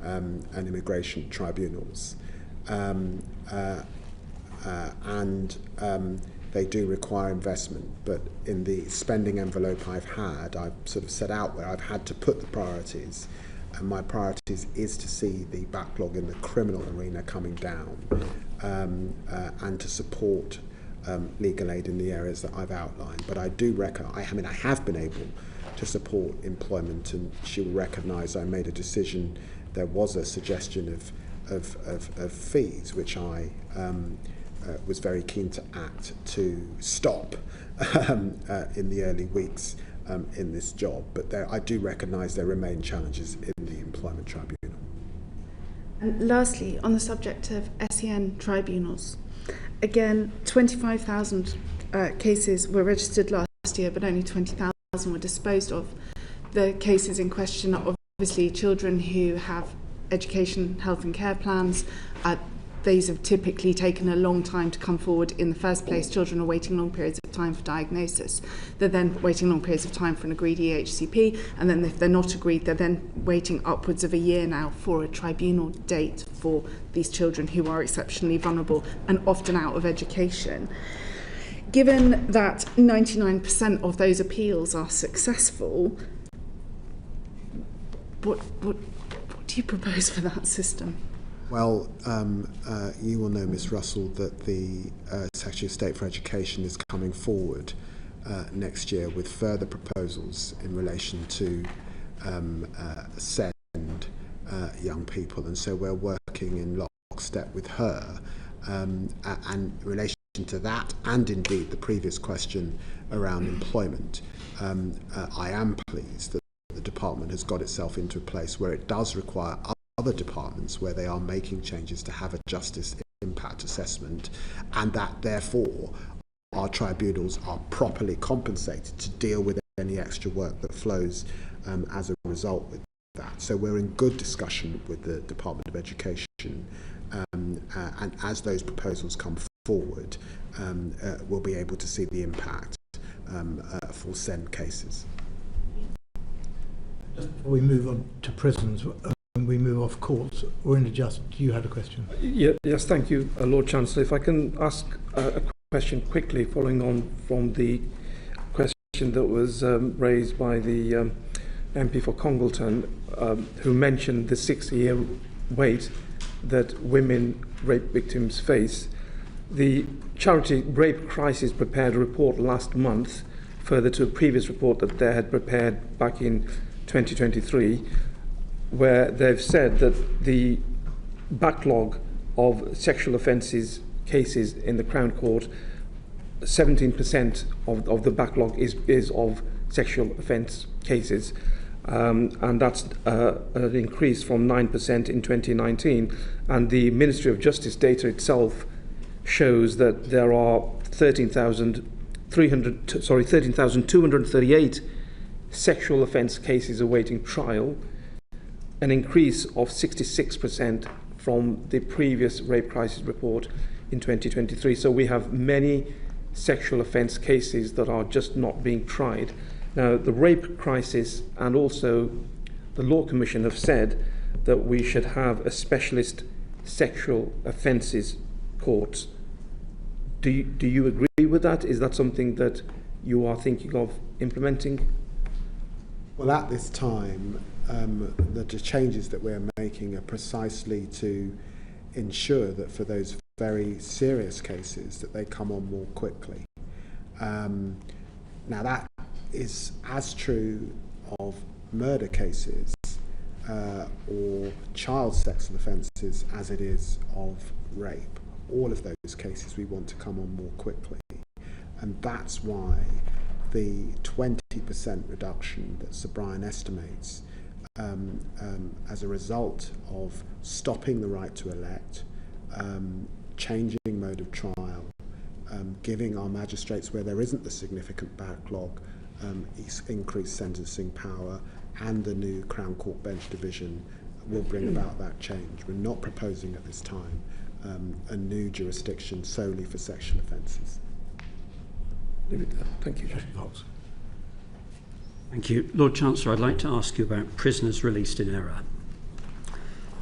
and immigration tribunals. They do require investment, but in the spending envelope I've sort of set out where I've had to put the priorities, and my priorities is to see the backlog in the criminal arena coming down, and to support legal aid in the areas that I've outlined. But I do reckon, I have been able to support employment, and she will recognise I made a decision. There was a suggestion of fees, which I was very keen to act to stop in the early weeks in this job. But I do recognise there remain challenges in the employment tribunal. And lastly, on the subject of SEN tribunals, again, 25,000 cases were registered last year, but only 20,000 were disposed of. The cases in question are obviously children who have education, health and care plans. These have typically taken a long time to come forward in the first place. Children are waiting long periods of time for diagnosis. They're then waiting long periods of time for an agreed EHCP, and then if they're not agreed, they're then waiting upwards of a year now for a tribunal date for these children who are exceptionally vulnerable and often out of education. Given that 99% of those appeals are successful, what do you propose for that system? Well, you will know, Ms Russell, that the Secretary of State for Education is coming forward next year with further proposals in relation to send young people, and so we're working in lockstep with her. And in relation to that, and indeed the previous question around employment, I am pleased that the department has got itself into a place where it does require other departments where they are making changes to have a justice impact assessment, and that therefore our tribunals are properly compensated to deal with any extra work that flows as a result with that. So we're in good discussion with the Department of Education, and as those proposals come forward, we'll be able to see the impact for SEND cases. Just before we move on to prisons, when we move off courts, you had a question. Yes, thank you, Lord Chancellor. If I can ask a question quickly, following on from the question that was raised by the MP for Congleton, who mentioned the 6-year wait that women rape victims face. The charity Rape Crisis prepared a report last month, further to a previous report that they had prepared back in 2023, where they've said that the backlog of sexual offences cases in the Crown Court, 17% of the backlog is of sexual offence cases, and that's an increase from 9% in 2019. And the Ministry of Justice data itself shows that there are 13,238 sexual offence cases awaiting trial, an increase of 66% from the previous rape crisis report in 2023. So we have many sexual offence cases that are just not being tried. Now, the rape crisis and also the Law Commission have said that we should have a specialist sexual offences court. Do you agree with that? Is that something that you are thinking of implementing? Well, at this time, the changes that we're making are precisely to ensure that for those very serious cases that they come on more quickly. Now that is as true of murder cases or child sexual offences as it is of rape. All of those cases we want to come on more quickly, and that's why the 20% reduction that Sir Brian estimates as a result of stopping the right to elect, changing mode of trial, giving our magistrates, where there isn't the significant backlog, increased sentencing power, and the new Crown Court Bench Division will bring about that change. We're not proposing at this time a new jurisdiction solely for sexual offences. Leave it there. Thank you. Thank you. Lord Chancellor, I'd like to ask you about prisoners released in error.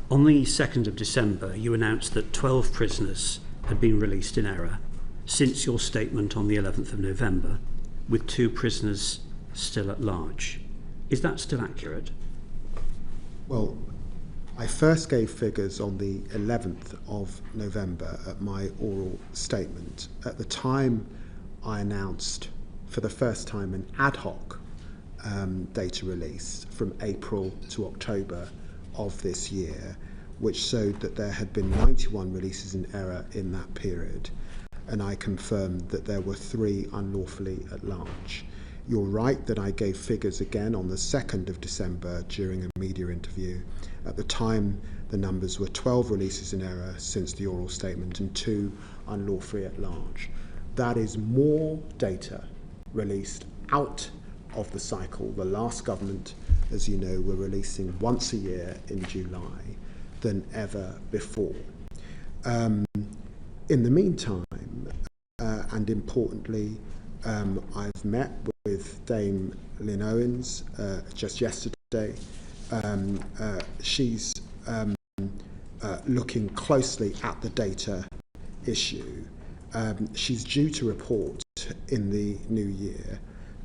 On the 2nd of December, you announced that 12 prisoners had been released in error since your statement on the 11th of November, with 2 prisoners still at large. Is that still accurate? Well, I first gave figures on the 11th of November at my oral statement. At the time, I announced for the first time an ad hoc data release from April to October of this year, which showed that there had been 91 releases in error in that period, and I confirmed that there were 3 unlawfully at large. You're right that I gave figures again on the 2nd of December during a media interview. At the time, the numbers were 12 releases in error since the oral statement and 2 unlawfully at large. That is more data released out of the cycle. The last government, as you know, were releasing once a year in July than ever before. In the meantime, and importantly, I've met with Dame Lynn Owens just yesterday. She's looking closely at the data issue. She's due to report in the new year,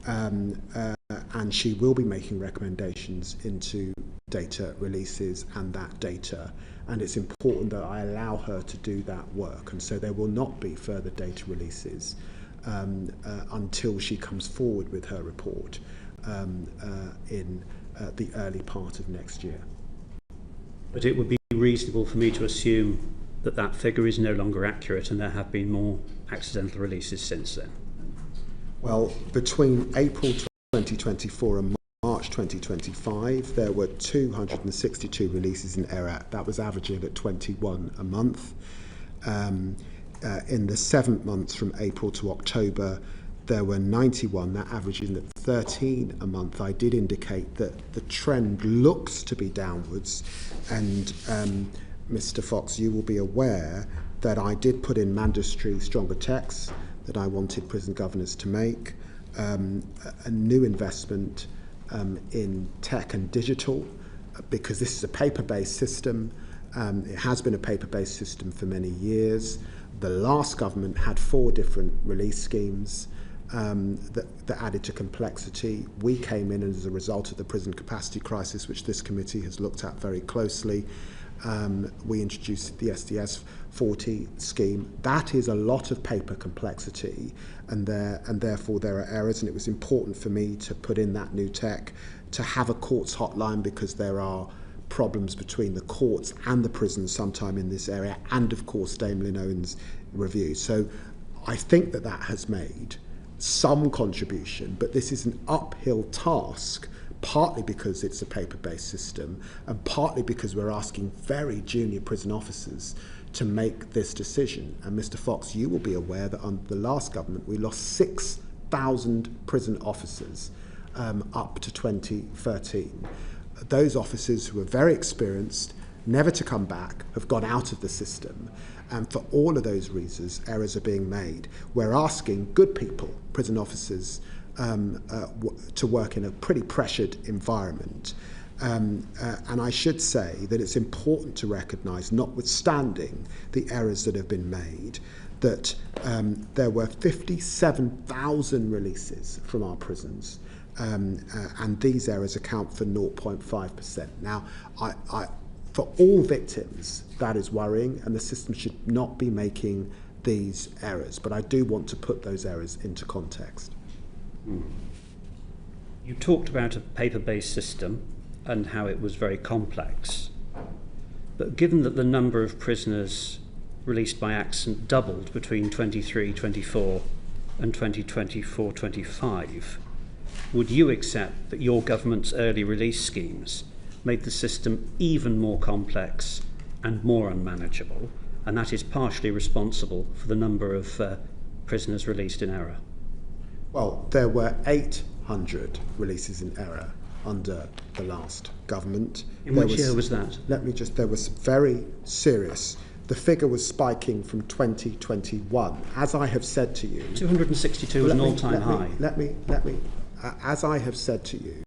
and she will be making recommendations into data releases and that data, and it's important that I allow her to do that work, and so there will not be further data releases until she comes forward with her report in the early part of next year. But it would be reasonable for me to assume that that figure is no longer accurate and there have been more accidental releases since then. Well, between April 2024 and March 2025, there were 262 releases in error. That was averaging at 21 a month. In the 7 months from April to October, there were 91, that averaging at 13 a month. I did indicate that the trend looks to be downwards, and Mr. Fox, you will be aware that I did put in mandatory stronger texts that I wanted prison governors to make, a new investment in tech and digital, because this is a paper-based system. It has been a paper-based system for many years. The last government had 4 different release schemes that added to complexity. We came in as a result of the prison capacity crisis, which this committee has looked at very closely. We introduced the SDS 40 scheme. That is a lot of paper complexity, and therefore there are errors, and it was important for me to put in that new tech, to have a courts hotline, because there are problems between the courts and the prisons sometime in this area, and of course Dame Lynn Owens' review. So I think that has made some contribution, but this is an uphill task, partly because it's a paper-based system, and partly because we're asking very junior prison officers to make this decision. And Mr. Fox, you will be aware that under the last government we lost 6,000 prison officers up to 2013. those officers who are very experienced, never to come back, have gone out of the system. And for all of those reasons, errors are being made. We're asking good people, prison officers, to work in a pretty pressured environment. And I should say that it's important to recognise, notwithstanding the errors that have been made, that there were 57,000 releases from our prisons, and these errors account for 0.5%. Now, for all victims, that is worrying, and the system should not be making these errors. But I do want to put those errors into context. You talked about a paper-based system and how it was very complex. But given that the number of prisoners released by accident doubled between 23-24 and 2024-25, would you accept that your government's early release schemes made the system even more complex and more unmanageable, and that is partially responsible for the number of prisoners released in error? Well, there were 800 releases in error under the last government. In which year was that? There was very serious. The figure was spiking from 2021. As I have said to you... 262 was an all-time high. Let me, as I have said to you,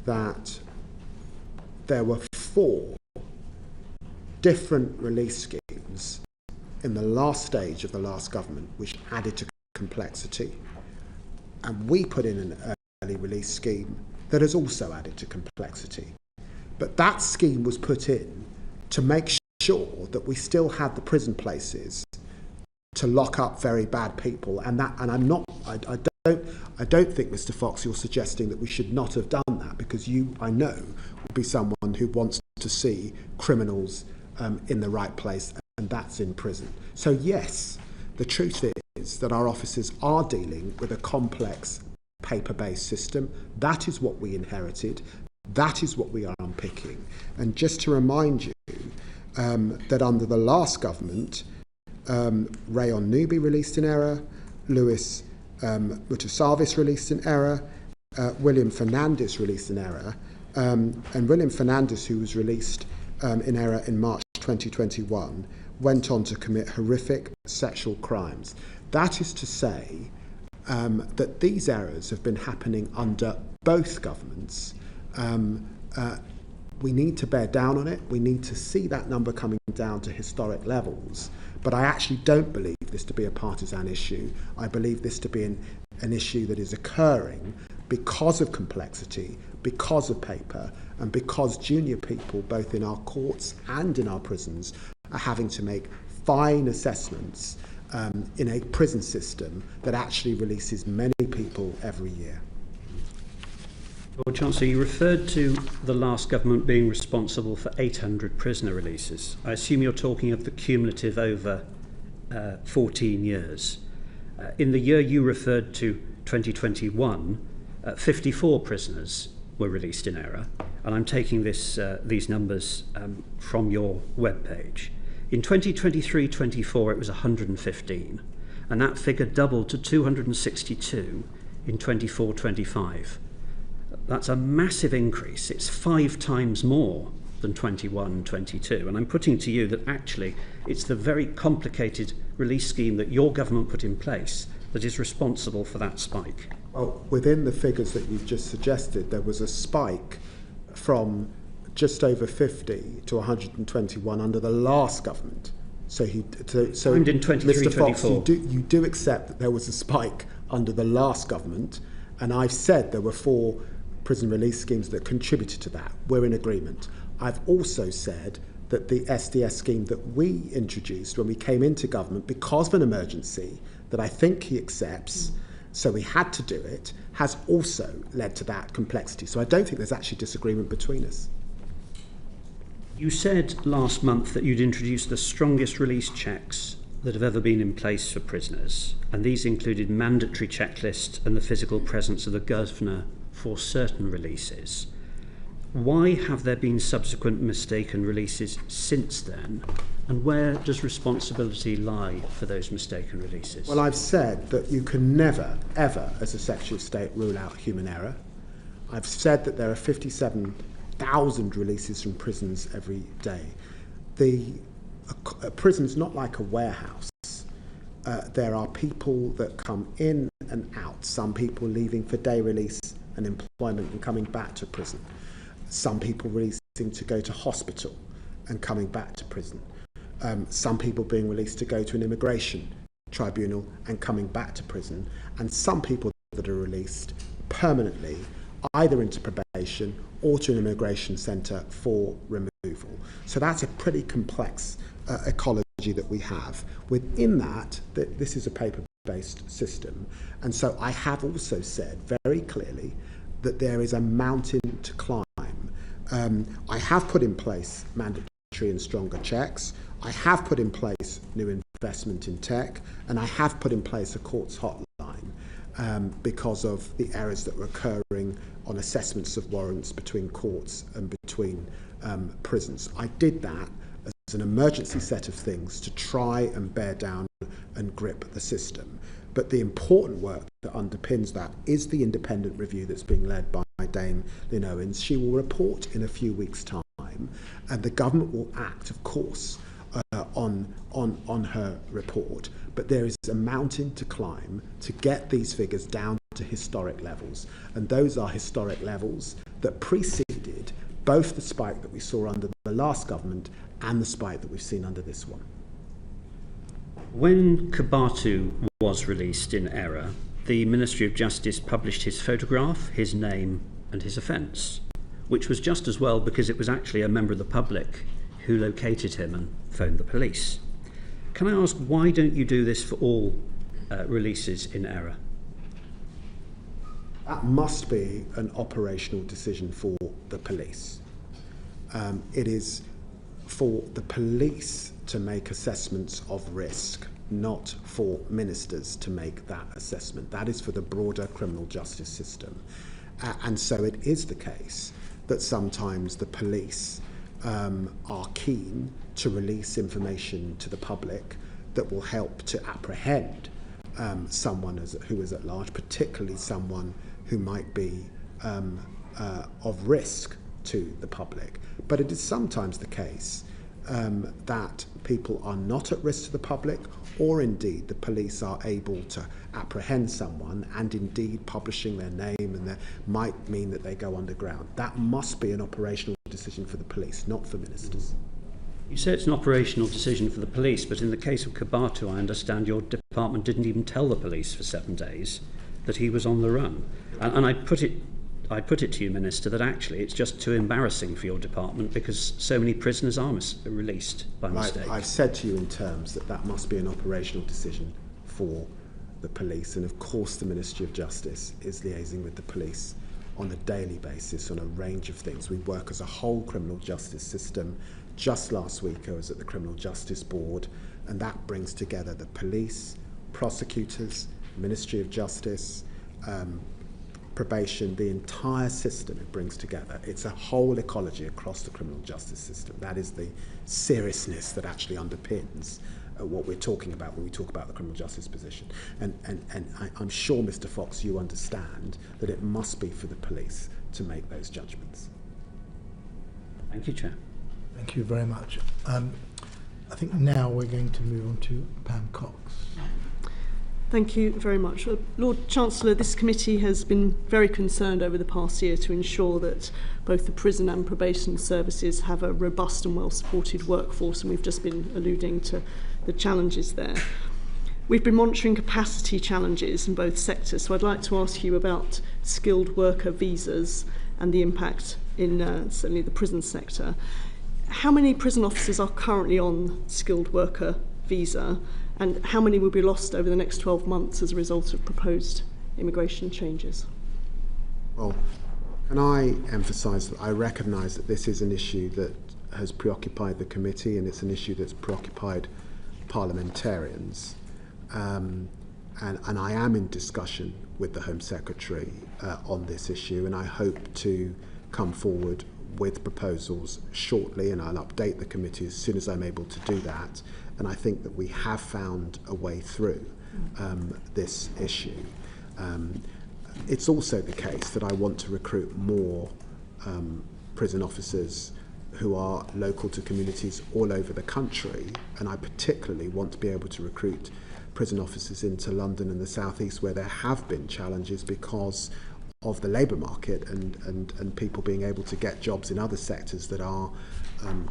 that there were 4 different release schemes in the last stage of the last government which added to complexity. And we put in an early release scheme that has also added to complexity. But that scheme was put in to make sure that we still had the prison places to lock up very bad people, and I don't think, Mr. Fox, you're suggesting that we should not have done that, because you, I know, would be someone who wants to see criminals in the right place, and that's in prison. So yes, the truth is that our officers are dealing with a complex paper-based system. That is what we inherited. That is what we are unpicking. And just to remind you that under the last government, Rayon Nubi released in error, Louis Mutasavis released in error, William Fernandez released in error, and William Fernandez, who was released in error in March 2021, went on to commit horrific sexual crimes. That is to say that these errors have been happening under both governments. We need to bear down on it. We need to see that number coming down to historic levels. But I actually don't believe this to be a partisan issue. I believe this to be an issue that is occurring because of complexity, because of paper, and because junior people, both in our courts and in our prisons, are having to make fine assessments in a prison system that actually releases many people every year. Lord Chancellor, you referred to the last government being responsible for 800 prisoner releases. I assume you're talking of the cumulative over 14 years. In the year you referred to, 2021, 54 prisoners were released in error, and I'm taking these numbers from your webpage. In 2023-24, it was 115, and that figure doubled to 262 in 24-25. That's a massive increase. It's 5 times more than 21-22. And I'm putting to you that actually it's the very complicated release scheme that your government put in place that is responsible for that spike. Well, within the figures that you've just suggested, there was a spike from just over 50 to 121 under the last government. So in Mr. Fox, you do accept that there was a spike under the last government, and I've said there were 4 prison release schemes that contributed to that. We're in agreement. I've also said that the SDS scheme that we introduced when we came into government because of an emergency that I think he accepts, so we had to do it, has also led to that complexity. So I don't think there's actually disagreement between us. You said last month that you'd introduced the strongest release checks that have ever been in place for prisoners, and these included mandatory checklist and the physical presence of the governor for certain releases. Why have there been subsequent mistaken releases since then, and where does responsibility lie for those mistaken releases? Well, I've said that you can never, ever, as a Secretary of State, rule out human error. I've said that there are 57 1,000 releases from prisons every day. A prison's not like a warehouse. There are people that come in and out. Some people leaving for day release and employment and coming back to prison. Some people releasing to go to hospital and coming back to prison. Some people being released to go to an immigration tribunal and coming back to prison. And some people that are released permanently either into probation or to an immigration centre for removal. So that's a pretty complex ecology that we have. Within that, this is a paper-based system. And so I have also said very clearly that there is a mountain to climb. I have put in place mandatory and stronger checks. I have put in place new investment in tech, and I have put in place a courts hotline because of the errors that were occurring on assessments of warrants between courts and between prisons. I did that as an emergency set of things to try and bear down and grip the system. But the important work that underpins that is the independent review that's being led by Dame Lynn Owens. She will report in a few weeks' time, and the government will act, of course, on her report. But there is a mountain to climb to get these figures down to historic levels. And those are historic levels that preceded both the spike that we saw under the last government and the spike that we've seen under this one. When Kabatu was released in error, the Ministry of Justice published his photograph, his name and his offence, which was just as well because it was actually a member of the public who located him and phoned the police. Can I ask, why don't you do this for all releases in error? That must be an operational decision for the police. It is for the police to make assessments of risk, not for ministers to make that assessment. That is for the broader criminal justice system. And so it is the case that sometimes the police are keen to release information to the public that will help to apprehend someone who is at large, particularly someone who might be of risk to the public. But it is sometimes the case that people are not at risk to the public, or indeed the police are able to apprehend someone, and indeed publishing their name and their might mean that they go underground. That must be an operational decision for the police, not for ministers. You say it's an operational decision for the police, but in the case of Kabatu, I understand your department didn't even tell the police for 7 days that he was on the run. And I put it to you, Minister, that actually it's just too embarrassing for your department because so many prisoners are released by mistake. I've said to you in terms that must be an operational decision for the police, and of course the Ministry of Justice is liaising with the police on a daily basis on a range of things. We work as a whole criminal justice system. Just last week I was at the Criminal Justice Board, and that brings together the police, prosecutors, Ministry of Justice, probation, the entire system it brings together. It's a whole ecology across the criminal justice system. That is the seriousness that actually underpins what we're talking about when we talk about the criminal justice position. And I'm sure, Mr. Fox, you understand that it must be for the police to make those judgments. Thank you, Chair. Thank you very much. I think now we're going to move on to Pam Cox. Thank you very much. Lord Chancellor, this committee has been very concerned over the past year to ensure that both the prison and probation services have a robust and well-supported workforce, and we've just been alluding to the challenges there. We've been monitoring capacity challenges in both sectors, so I'd like to ask you about skilled worker visas and the impact in certainly the prison sector. How many prison officers are currently on skilled worker visa, and how many will be lost over the next 12 months as a result of proposed immigration changes? Well, can I emphasise that I recognise that this is an issue that has preoccupied the committee, and it's an issue that's preoccupied parliamentarians. And I am in discussion with the Home Secretary on this issue, and I hope to come forward with proposals shortly, and I'll update the committee as soon as I'm able to do that. And I think that we have found a way through this issue. It's also the case that I want to recruit more prison officers who are local to communities all over the country, and I particularly want to be able to recruit prison officers into London and the South East, where there have been challenges because of the labour market and people being able to get jobs in other sectors that are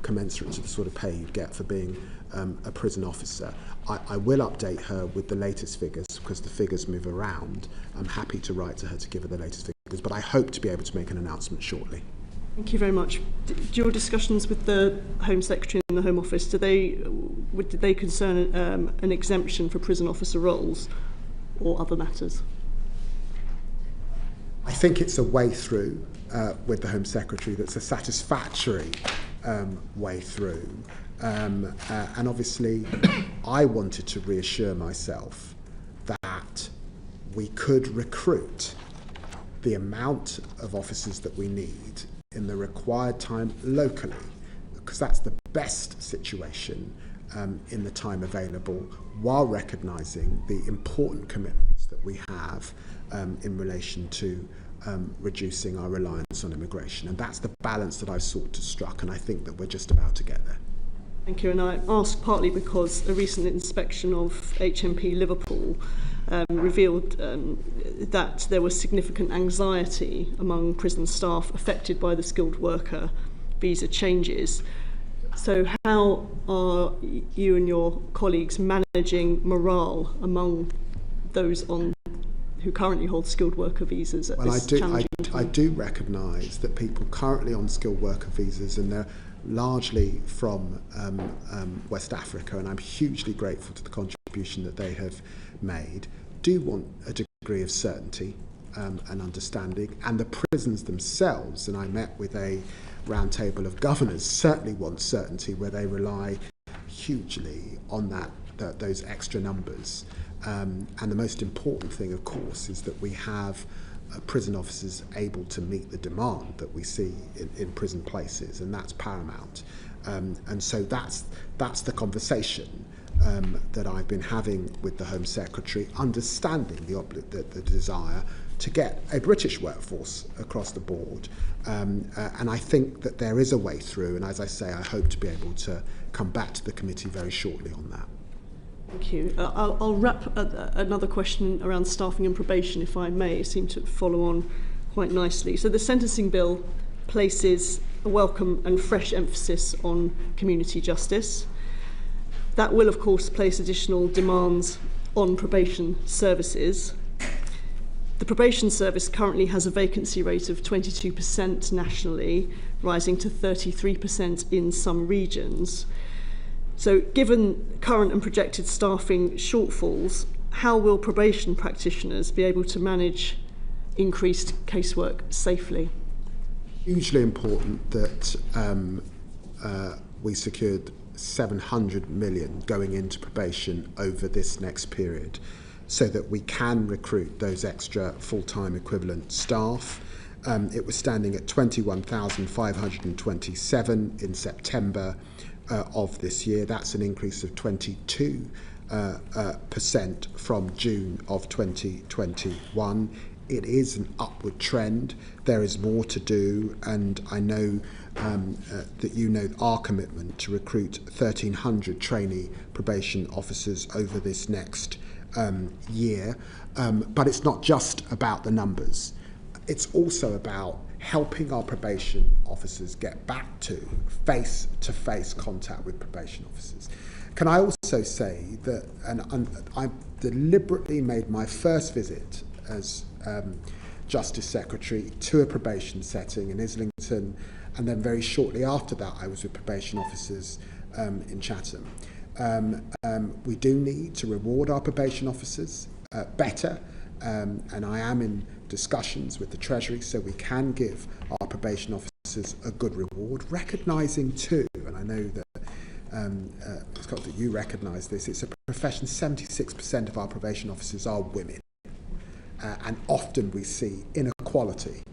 commensurate to the sort of pay you'd get for being a prison officer. I will update her with the latest figures because the figures move around. I'm happy to write to her to give her the latest figures, but I hope to be able to make an announcement shortly. Thank you very much. Do your discussions with the Home Secretary and the Home Office, did they concern an exemption for prison officer roles or other matters? I think it's a way through with the Home Secretary that's a satisfactory way through. And obviously, I wanted to reassure myself that we could recruit the amount of officers that we need in the required time locally, because that's the best situation in the time available, while recognising the important commitments that we have in relation to reducing our reliance on immigration. And that's the balance that I've sought to strike, and I think that we're just about to get there. Thank you. And I ask partly because a recent inspection of HMP Liverpool revealed that there was significant anxiety among prison staff affected by the skilled worker visa changes. So how are you and your colleagues managing morale among those who currently hold skilled worker visas at this challenging time? I do recognise that people currently on skilled worker visas, and they're largely from West Africa, and I'm hugely grateful to the contribution that they have made, do want a degree of certainty and understanding, and the prisons themselves, and I met with a round table of governors, certainly want certainty where they rely hugely on those extra numbers. And the most important thing, of course, is that we have prison officers able to meet the demand that we see in prison places, and that's paramount. And so that's the conversation that I've been having with the Home Secretary, understanding the desire to get a British workforce across the board. And I think that there is a way through, and as I say, I hope to be able to come back to the committee very shortly on that. Thank you. I'll wrap another question around staffing and probation, if I may. It seemed to follow on quite nicely. So the sentencing bill places a welcome and fresh emphasis on community justice. That will, of course, place additional demands on probation services. The probation service currently has a vacancy rate of 22% nationally, rising to 33% in some regions. So given current and projected staffing shortfalls, how will probation practitioners be able to manage increased casework safely? Hugely important that we secured 700 million going into probation over this next period so that we can recruit those extra full-time equivalent staff. It was standing at 21,527 in September of this year. That's an increase of 22% from June of 2021. It is an upward trend. There is more to do, and I know that you know our commitment to recruit 1,300 trainee probation officers over this next year. But it's not just about the numbers. It's also about helping our probation officers get back to face-to-face contact with probation officers. Can I also say that, and I deliberately made my first visit as Justice Secretary to a probation setting in Islington, and then very shortly after that I was with probation officers in Chatham. We do need to reward our probation officers better, and I am in discussions with the Treasury so we can give our probation officers a good reward, recognising too, and I know that Scott, that you recognise this, it's a profession, 76% of our probation officers are women, and often we see inequality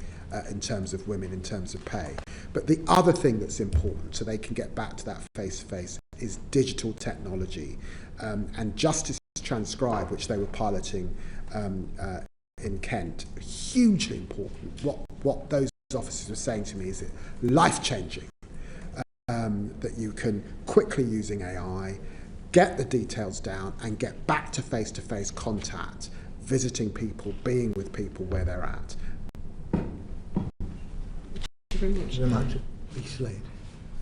in terms of women, in terms of pay. But the other thing that's important, so they can get back to that face-to-face, is digital technology. And Justice Transcribe, which they were piloting in Kent, hugely important. What those officers were saying to me is it life-changing that you can quickly using AI get the details down and get back to face-to-face contact, visiting people, being with people where they're at. Very much.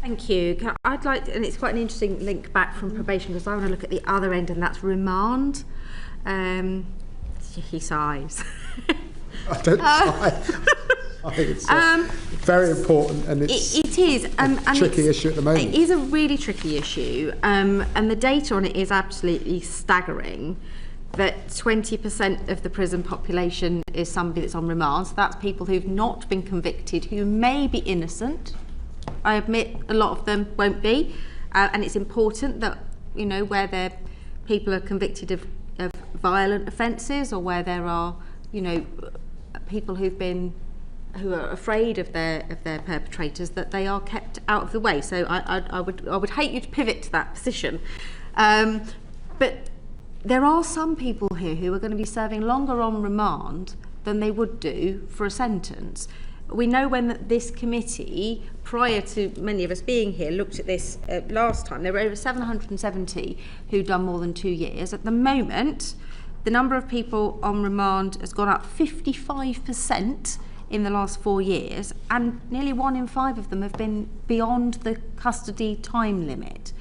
Thank you. I'd like to, and it's quite an interesting link back from probation, because I want to look at the other end, and that's remand. He sighs. I don't sigh. I think it's very important, and it is and tricky issue at the moment. It is a really tricky issue, and the data on it is absolutely staggering. That 20% of the prison population is somebody that's on remand. So that's people who've not been convicted, who may be innocent. I admit a lot of them won't be, and it's important that, you know, where people are convicted of violent offences, or where there are, you know, people who are afraid of their perpetrators, that they are kept out of the way. So I would hate you to pivot to that position, but there are some people here who are going to be serving longer on remand than they would do for a sentence. We know when this committee, prior to many of us being here, looked at this last time, there were over 770 who'd done more than 2 years. At the moment, the number of people on remand has gone up 55% in the last 4 years, and nearly 1 in 5 of them have been beyond the custody time limit.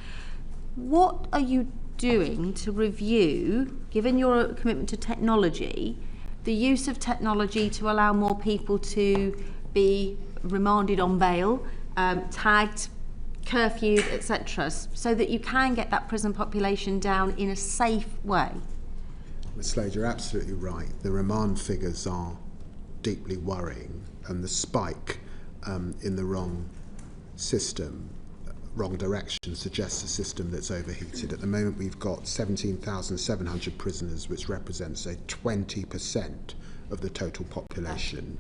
What are you doing to review, given your commitment to technology, the use of technology to allow more people to be remanded on bail, tagged, curfewed, etc., so that you can get that prison population down in a safe way? Ms. Slade, you're absolutely right. The remand figures are deeply worrying, and the spike in the wrong system, wrong direction, suggests a system that's overheated. At the moment, we've got 17,700 prisoners, which represents a 20% of the total population,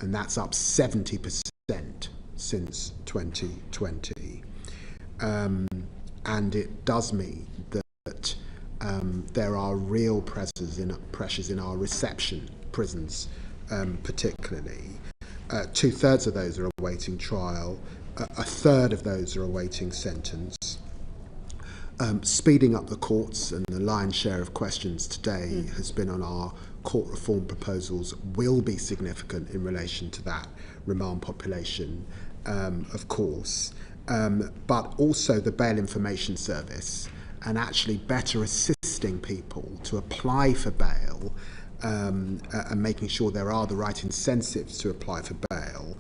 and that's up 70% since 2020. And it does mean that there are real pressures in our reception prisons, particularly. 2/3 of those are awaiting trial. A third of those are awaiting sentence. Speeding up the courts, and the lion's share of questions today has been on our court reform proposals, will be significant in relation to that remand population, of course, but also the Bail Information Service, and actually better assisting people to apply for bail, and making sure there are the right incentives to apply for bail,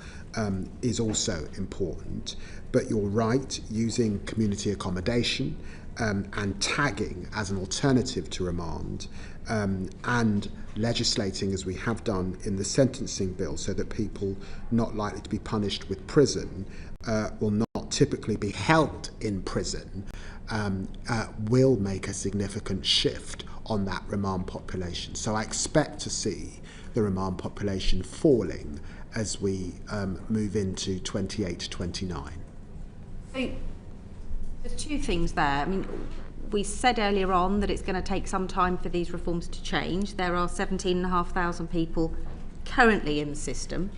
is also important. But you're right, using community accommodation and tagging as an alternative to remand, and legislating, as we have done in the sentencing bill, so that people not likely to be punished with prison will not typically be held in prison, will make a significant shift on that remand population. So I expect to see the remand population falling as we move into 28-29. So there's 2 things there. I mean, we said earlier on that it's going to take some time for these reforms to change. There are 17,500 people currently in the system.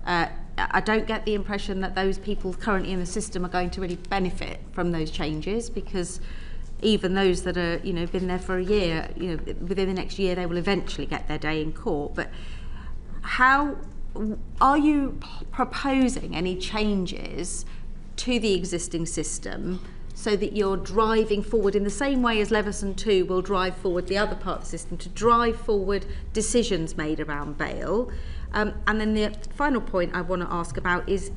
I don't get the impression that those people currently in the system are going to really benefit from those changes, because even those that are, you know, been there for a year, you know, within the next year they will eventually get their day in court. But how are you proposing any changes to the existing system so that you're driving forward in the same way as Levenson 2 will drive forward the other part of the system, to drive forward decisions made around bail? And then the final point I want to ask about is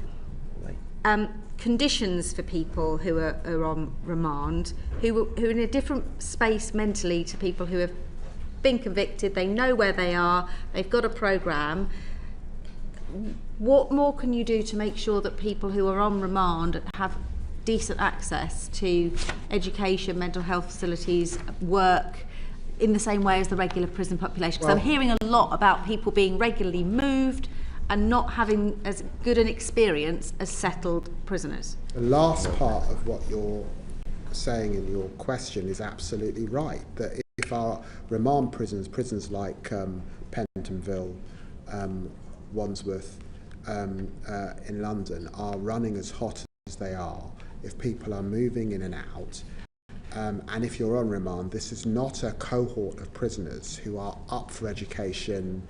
conditions for people who are on remand, who are in a different space mentally to people who have been convicted. They know where they are, they've got a programme. What more can you do to make sure that people who are on remand have decent access to education, mental health facilities, work, in the same way as the regular prison population? Because I'm hearing a lot about people being regularly moved and not having as good an experience as settled prisoners. The last part of what you're saying in your question is absolutely right, that if our remand prisons like Pentonville, Wandsworth, in London are running as hot as they are, if people are moving in and out, and if you're on remand, this is not a cohort of prisoners who are up for education,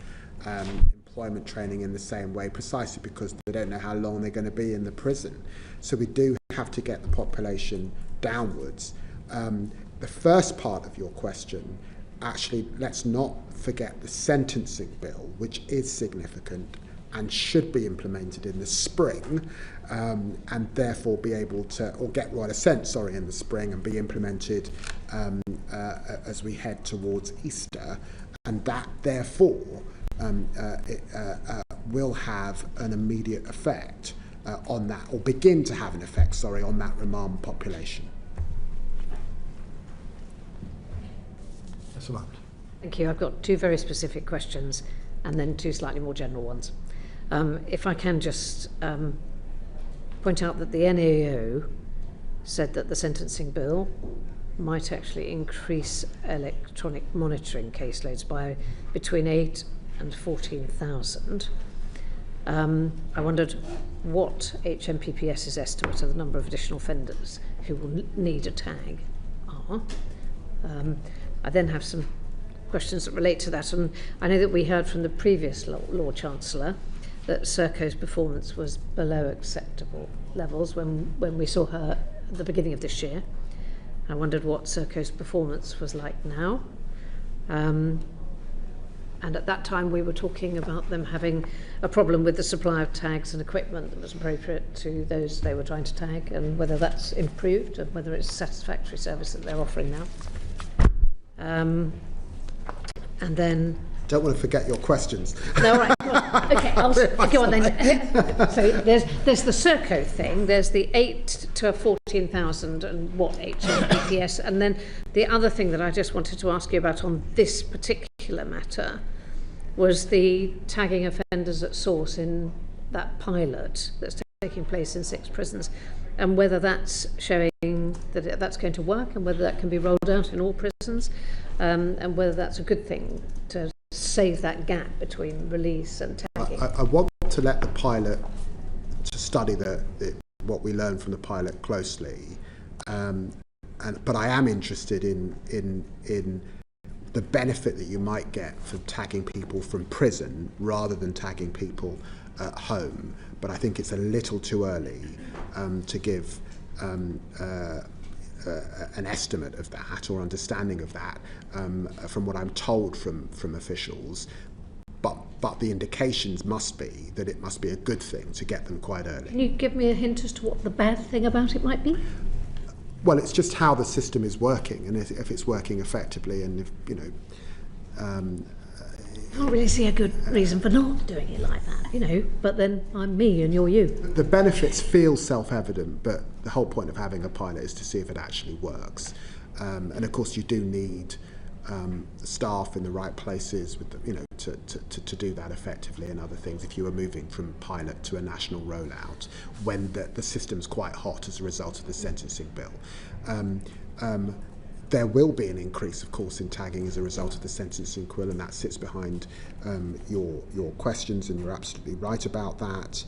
employment training in the same way, precisely because they don't know how long they're going to be in the prison. So we do have to get the population downwards. The first part of your question, actually, let's not forget the sentencing bill, which is significant and should be implemented in the spring, and therefore be able to, or get royal assent, in the spring, and be implemented as we head towards Easter, and that therefore will have an immediate effect on that, or begin to have an effect, on that remand population. Thank you. I've got two very specific questions and then two slightly more general ones. If I can just point out that the NAO said that the sentencing bill might actually increase electronic monitoring caseloads by between 8 and 14,000. I wondered what HMPPS's estimate of the number of additional offenders who will need a tag are. I then have some questions that relate to that, and I know that we heard from the previous Lord Chancellor that Serco's performance was below acceptable levels when we saw her at the beginning of this year. I wondered what Serco's performance was like now. And at that time we were talking about them having a problem with the supply of tags and equipment that was appropriate to those they were trying to tag, and whether that's improved and whether it's a satisfactory service that they're offering now. And then... Don't want to forget your questions. No, right. Okay, I'll go on then. So there's the Serco thing, there's the 8 to 14,000 and what HMPPS, and then the other thing that I just wanted to ask you about on this particular matter was the tagging offenders at source in that pilot that's taking place in 6 prisons, and whether that's showing that that's going to work, and whether that can be rolled out in all prisons, and whether that's a good thing to save that gap between release and tagging. I want to let the pilot to study what we learned from the pilot closely, but I am interested in the benefit that you might get from tagging people from prison rather than tagging people at home. But I think it's a little too early to give an estimate of that or understanding of that from what I'm told from officials. But the indications must be that it must be a good thing to get them quite early. Can you give me a hint as to what the bad thing about it might be? Well, it's just how the system is working, and if it's working effectively, and if I can't really see a good reason for not doing it like that, but then I'm me and you're you. The benefits feel self-evident, but the whole point of having a pilot is to see if it actually works. And of course you do need staff in the right places with to do that effectively, and other things if you are moving from pilot to a national rollout when the system's quite hot as a result of the sentencing bill. There will be an increase, of course, in tagging as a result of the sentencing bill, and that sits behind your questions, and you're absolutely right about that.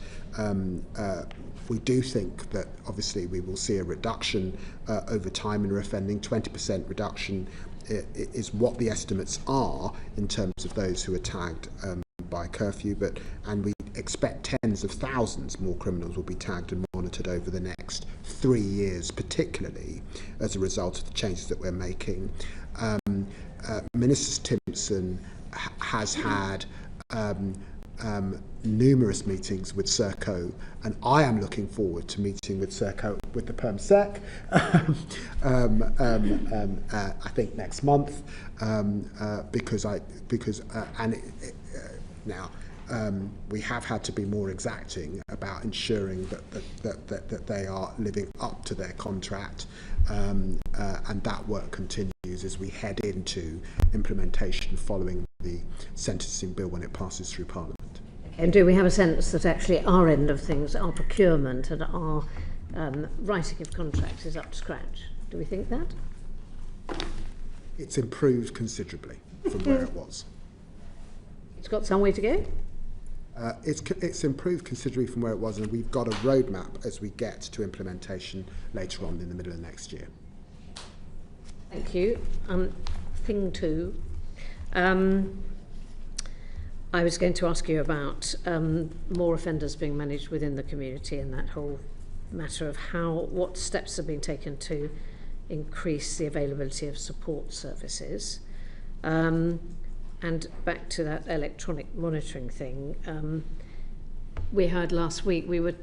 We do think that obviously we will see a reduction over time in reoffending. 20% reduction is what the estimates are in terms of those who are tagged by curfew, and we expect tens of thousands more criminals will be tagged and monitored over the next 3 years, particularly as a result of the changes that we're making. Minister Timpson has had numerous meetings with Serco, and I am looking forward to meeting with Serco with the Perm Sec I think next month, now we have had to be more exacting about ensuring that they are living up to their contract, and that work continues as we head into implementation following the sentencing bill when it passes through Parliament. And do we have a sense that actually our end of things, our procurement and our writing of contracts is up to scratch? Do we think that? It's improved considerably from where it was. It's got some way to go? It's improved considerably from where it was, and we've got a roadmap as we get to implementation later on in the middle of next year. Thank you. Thing two. I was going to ask you about more offenders being managed within the community and that whole matter of what steps have been taken to increase the availability of support services. And back to that electronic monitoring thing, we heard last week, we were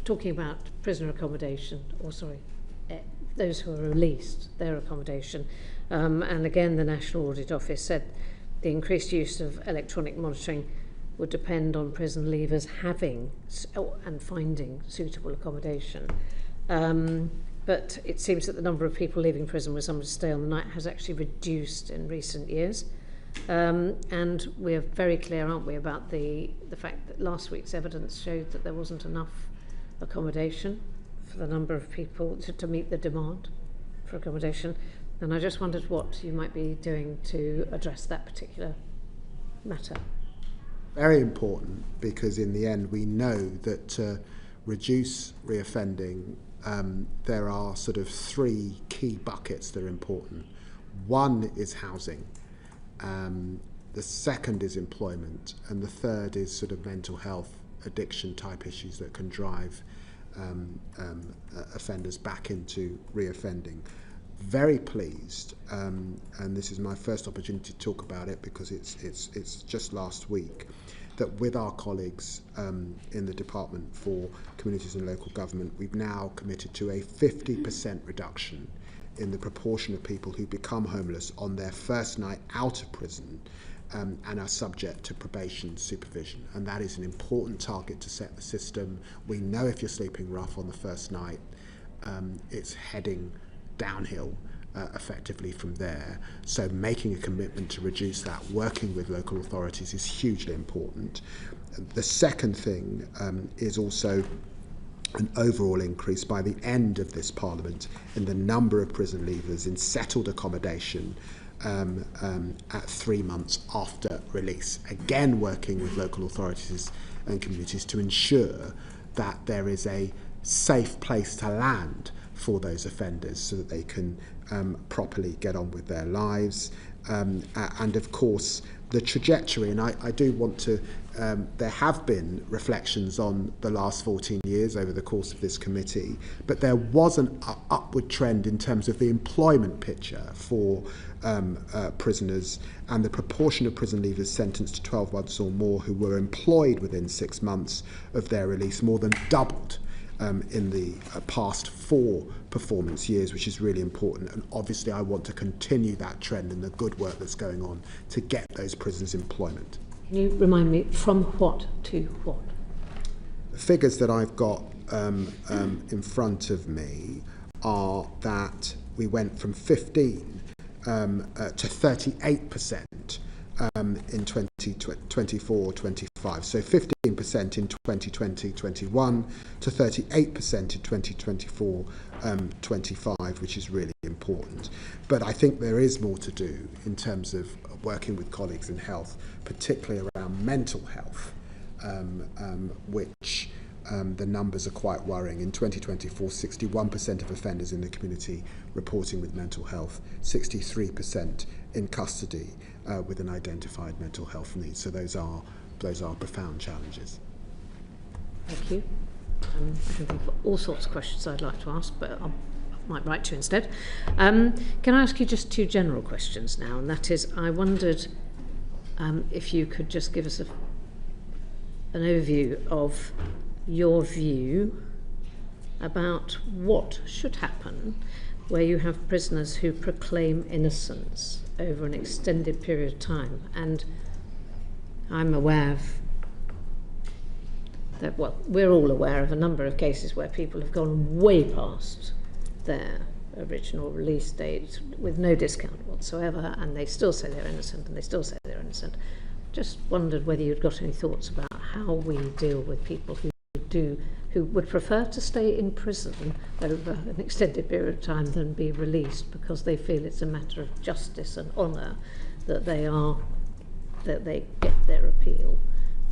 talking about prisoner accommodation, those who are released, their accommodation. And again, the National Audit Office said the increased use of electronic monitoring would depend on prison leavers having and finding suitable accommodation. But it seems that the number of people leaving prison with someone to stay on the night has actually reduced in recent years. And we're very clear, aren't we, about the fact that last week's evidence showed that there wasn't enough accommodation for the number of people to meet the demand for accommodation. And I just wondered what you might be doing to address that particular matter. Very important, because in the end we know that to reduce reoffending, there are sort of three key buckets that are important. One is housing, the second is employment, and the third is sort of mental health, addiction type issues that can drive offenders back into reoffending. Very pleased, and this is my first opportunity to talk about it because it's just last week, that with our colleagues in the Department for Communities and Local Government, we've now committed to a 50% reduction in the proportion of people who become homeless on their first night out of prison and are subject to probation supervision. And that is an important target to set the system. We know if you're sleeping rough on the first night, it's heading downhill effectively from there. So making a commitment to reduce that, working with local authorities, is hugely important. The second thing is also an overall increase by the end of this Parliament in the number of prison leavers in settled accommodation at 3 months after release. Again, working with local authorities and communities to ensure that there is a safe place to land for those offenders so that they can properly get on with their lives. And of course, the trajectory, and I do want to, there have been reflections on the last 14 years over the course of this committee, but there was an upward trend in terms of the employment picture for prisoners, and the proportion of prison leavers sentenced to 12 months or more who were employed within 6 months of their release more than doubled in the past 4 performance years, which is really important. And obviously I want to continue that trend and the good work that's going on to get those prisons employment. Can you remind me, from what to what? The figures that I've got in front of me are that we went from 15 to 38% in 2024-25. So 15% in 2020-21 to 38% in 2024-25, which is really important. But I think there is more to do in terms of working with colleagues in health, particularly around mental health, which the numbers are quite worrying. In 2024, 61% of offenders in the community reporting with mental health, 63% in custody with an identified mental health need. So those are profound challenges. Thank you. I can think of all sorts of questions I'd like to ask, but I might write to you instead. Can I ask you just 2 general questions now? And that is, I wondered if you could just give us an overview of your view about what should happen where you have prisoners who proclaim innocence over an extended period of time. And I'm aware of that, well, we're all aware of a number of cases where people have gone way past their original release date with no discount whatsoever, and they still say they're innocent, and they still say they're innocent. Just wondered whether you'd got any thoughts about how we deal with people who would prefer to stay in prison over an extended period of time than be released because they feel it's a matter of justice and honour that they get their appeal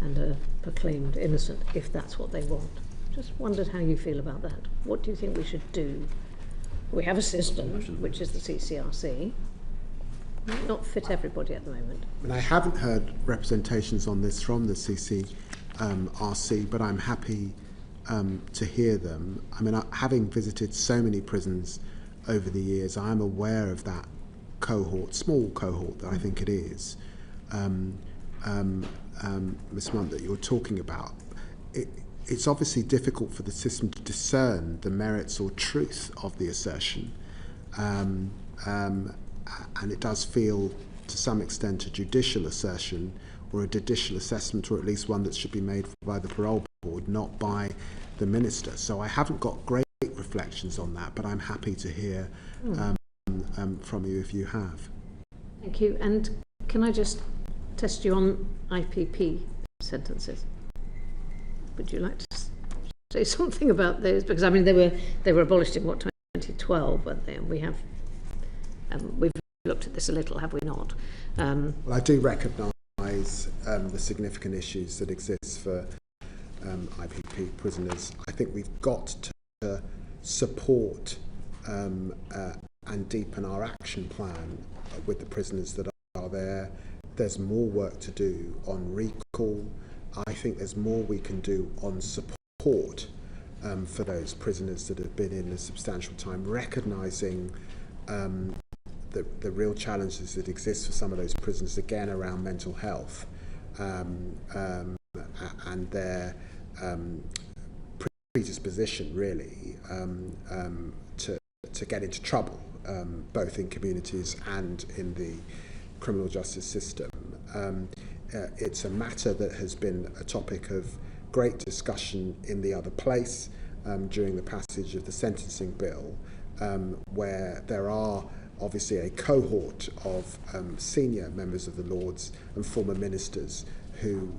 and are proclaimed innocent if that's what they want. Just wondered how you feel about that. What do you think we should do? We have a system, which is the CCRC. Might not fit everybody at the moment. And I haven't heard representations on this from the CCRC, but I'm happy to hear them. I mean, having visited so many prisons over the years, I am aware of that cohort, small cohort that I think it is, Ms. Munt, that you're talking about. It's obviously difficult for the system to discern the merits or truth of the assertion, and it does feel to some extent a judicial assertion or a judicial assessment, or at least one that should be made by the parole board, not by the minister. So I haven't got great reflections on that, but I'm happy to hear from you if you have. Thank you. And can I just test you on IPP sentences? Would you like to say something about those? Because I mean, they were abolished in 2012, weren't they? And we have we've looked at this a little, have we not? Well, I do recognise the significant issues that exist for IPP prisoners. I think we've got to support and deepen our action plan with the prisoners that are there. There's more work to do on recall. I think there's more we can do on support for those prisoners that have been in a substantial time, recognising the real challenges that exist for some of those prisoners, again, around mental health and their predisposition, really, to get into trouble, both in communities and in the criminal justice system. It's a matter that has been a topic of great discussion in the other place during the passage of the sentencing bill, where there are obviously a cohort of senior members of the Lords and former ministers who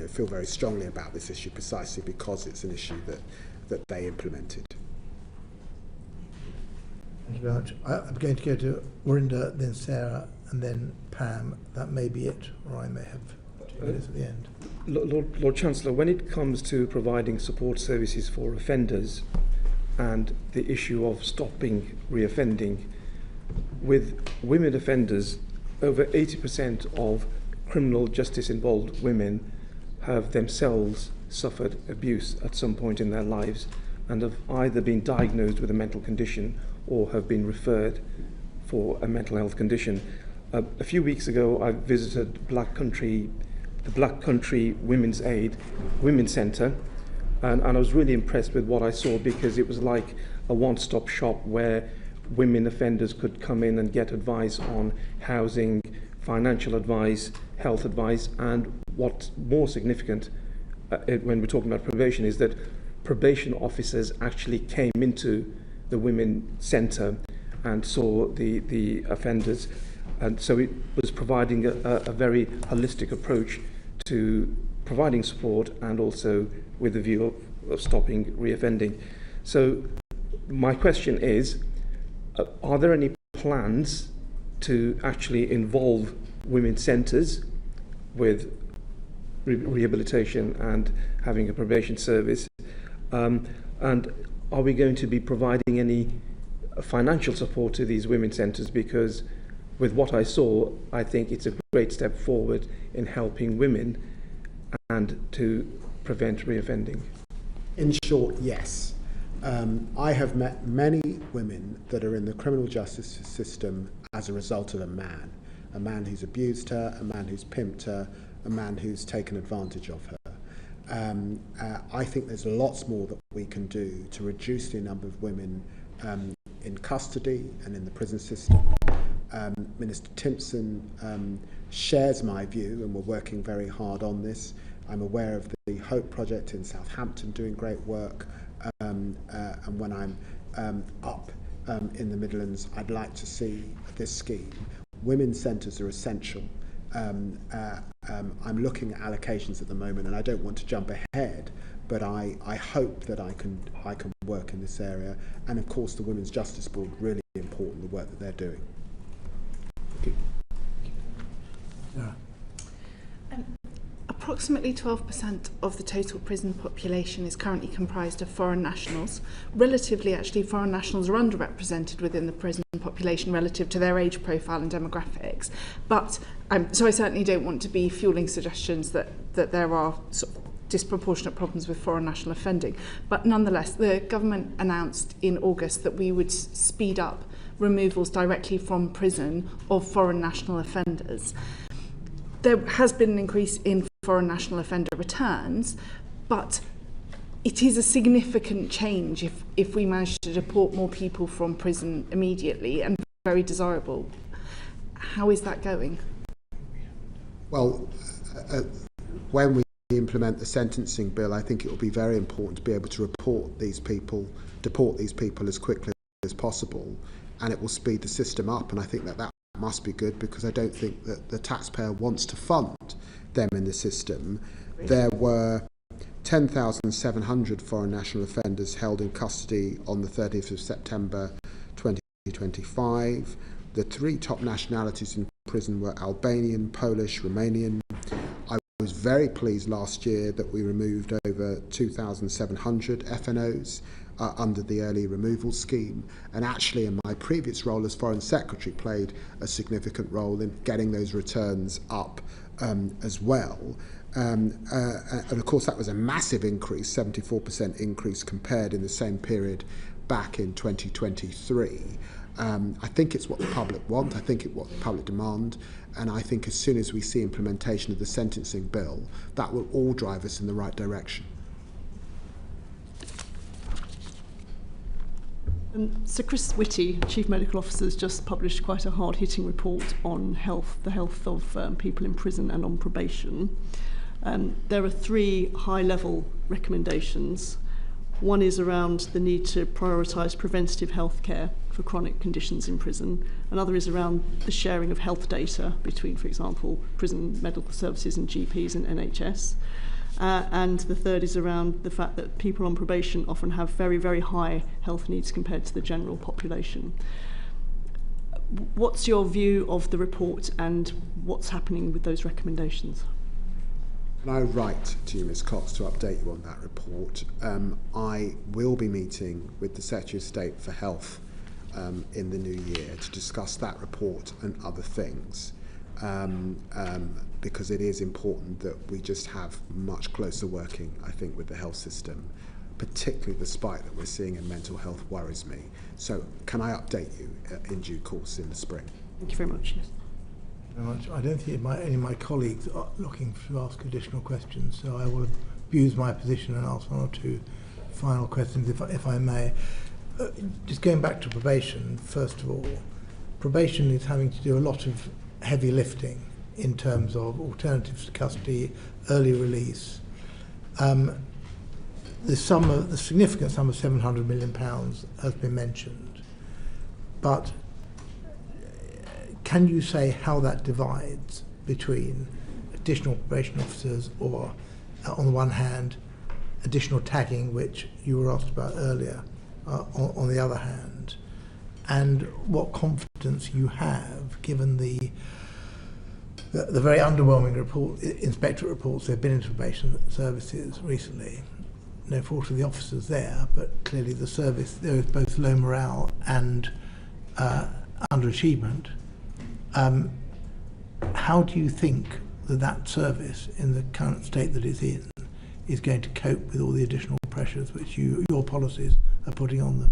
feel very strongly about this issue precisely because it's an issue that they implemented. Thank you very much. I'm going to go to Warinda, then Sarah, and then Pam. That may be it, or I may have 2 minutes at the end. Lord Chancellor, when it comes to providing support services for offenders and the issue of stopping reoffending, with women offenders, over 80% of criminal justice involved women have themselves suffered abuse at some point in their lives and have either been diagnosed with a mental condition or have been referred for a mental health condition. A few weeks ago, I visited the Black Country Women's Aid Women's Centre, and I was really impressed with what I saw, because it was like a one-stop shop where women offenders could come in and get advice on housing, financial advice, health advice, and what's more significant when we're talking about probation is that probation officers actually came into the Women's Centre and saw the offenders, and so it was providing a very holistic approach to providing support and also with the view of stopping reoffending. So my question is, are there any plans to actually involve women's centres with rehabilitation and having a probation service? And are we going to be providing any financial support to these women's centres? Because with what I saw, I think it's a great step forward in helping women and to prevent reoffending. In short, yes. I have met many women that are in the criminal justice system as a result of a man who's abused her, a man who's pimped her, a man who's taken advantage of her. I think there's lots more that we can do to reduce the number of women in custody and in the prison system. Minister Timpson shares my view, and we're working very hard on this. I'm aware of the Hope Project in Southampton doing great work, and when I'm up in the Midlands, I'd like to see this scheme. Women's centres are essential. I'm looking at allocations at the moment, and I don't want to jump ahead, but I hope that I can work in this area. And of course, the Women's Justice Board, really important, the work that they're doing. Yeah. approximately 12% of the total prison population is currently comprised of foreign nationals. Relatively, actually, foreign nationals are underrepresented within the prison population relative to their age profile and demographics. But so I certainly don't want to be fueling suggestions that there are sort of disproportionate problems with foreign national offending. But nonetheless, the government announced in August that we would speed up removals directly from prison of foreign national offenders. There has been an increase in foreign national offender returns, but it is a significant change if we manage to deport more people from prison immediately, and very desirable. How is that going? Well, when we implement the sentencing bill, I think it will be very important to be able to deport these people as quickly as possible, and it will speed the system up. And I think that must be good, because I don't think that the taxpayer wants to fund them in the system. There were 10,700 foreign national offenders held in custody on the 30th of September 2025. The three top nationalities in prison were Albanian, Polish, Romanian. I was very pleased last year that we removed over 2,700 FNOs under the early removal scheme, and actually in my previous role as Foreign Secretary played a significant role in getting those returns up as well. And of course that was a massive increase, 74% increase compared in the same period back in 2023. I think it's what the public want, I think it's what the public demand, and I think as soon as we see implementation of the sentencing bill, that will all drive us in the right direction. Sir Chris Whitty, Chief Medical Officer, has just published quite a hard-hitting report on the health of people in prison and on probation. There are three high-level recommendations. One is around the need to prioritise preventative health care for chronic conditions in prison. Another is around the sharing of health data between, for example, prison medical services and GPs and NHS. And the third is around the fact that people on probation often have very, very high health needs compared to the general population. What's your view of the report and what's happening with those recommendations? Can I write to you, Ms Cox, to update you on that report? I will be meeting with the Secretary of State for Health in the new year to discuss that report and other things. Because it is important that we just have much closer working, I think, with the health system, particularly the spike that we're seeing in mental health worries me. So can I update you in due course in the spring? Thank you very much. Yes. Very much. I don't think any of my colleagues are looking to ask additional questions, so I will abuse my position and ask one or two final questions, if I may. Just going back to probation, first of all, probation is having to do a lot of heavy lifting in terms of alternatives to custody, early release. The significant sum of £700 million has been mentioned, but can you say how that divides between additional probation officers or, on the one hand, additional tagging, which you were asked about earlier, on the other hand, and what confidence you have, given the very underwhelming inspectorate reports there have been into probation services recently. No fault of the officers there, but clearly the service, there is both low morale and underachievement. How do you think that service, in the current state that it's in, is going to cope with all the additional pressures which your policies are putting on them?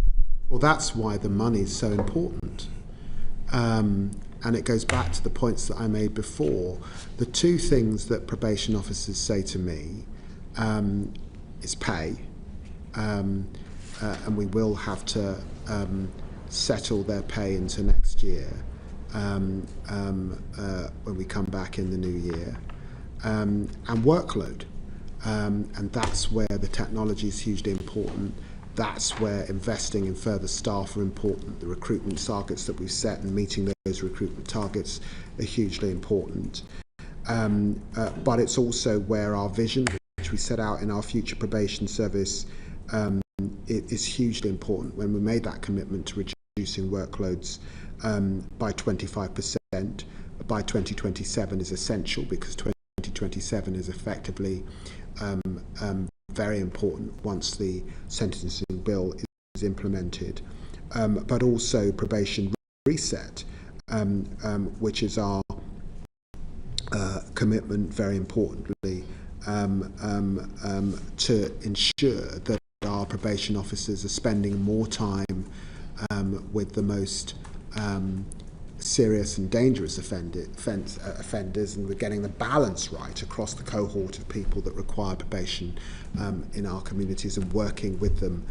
Well, that's why the money is so important. And it goes back to the points that I made before. The two things that probation officers say to me is pay, and we will have to settle their pay into next year when we come back in the new year, and workload. And that's where the technology is hugely important. That's where investing in further staff are important. The recruitment targets that we've set and meeting those recruitment targets are hugely important. But it's also where our vision, which we set out in our future probation service, it is hugely important. When we made that commitment to reducing workloads by 25% by 2027 is essential, because 2027 is effectively very important once the sentencing bill is implemented, but also probation reset, which is our commitment, very importantly, to ensure that our probation officers are spending more time with the most serious and dangerous offenders, and we're getting the balance right across the cohort of people that require probation in our communities, and working with them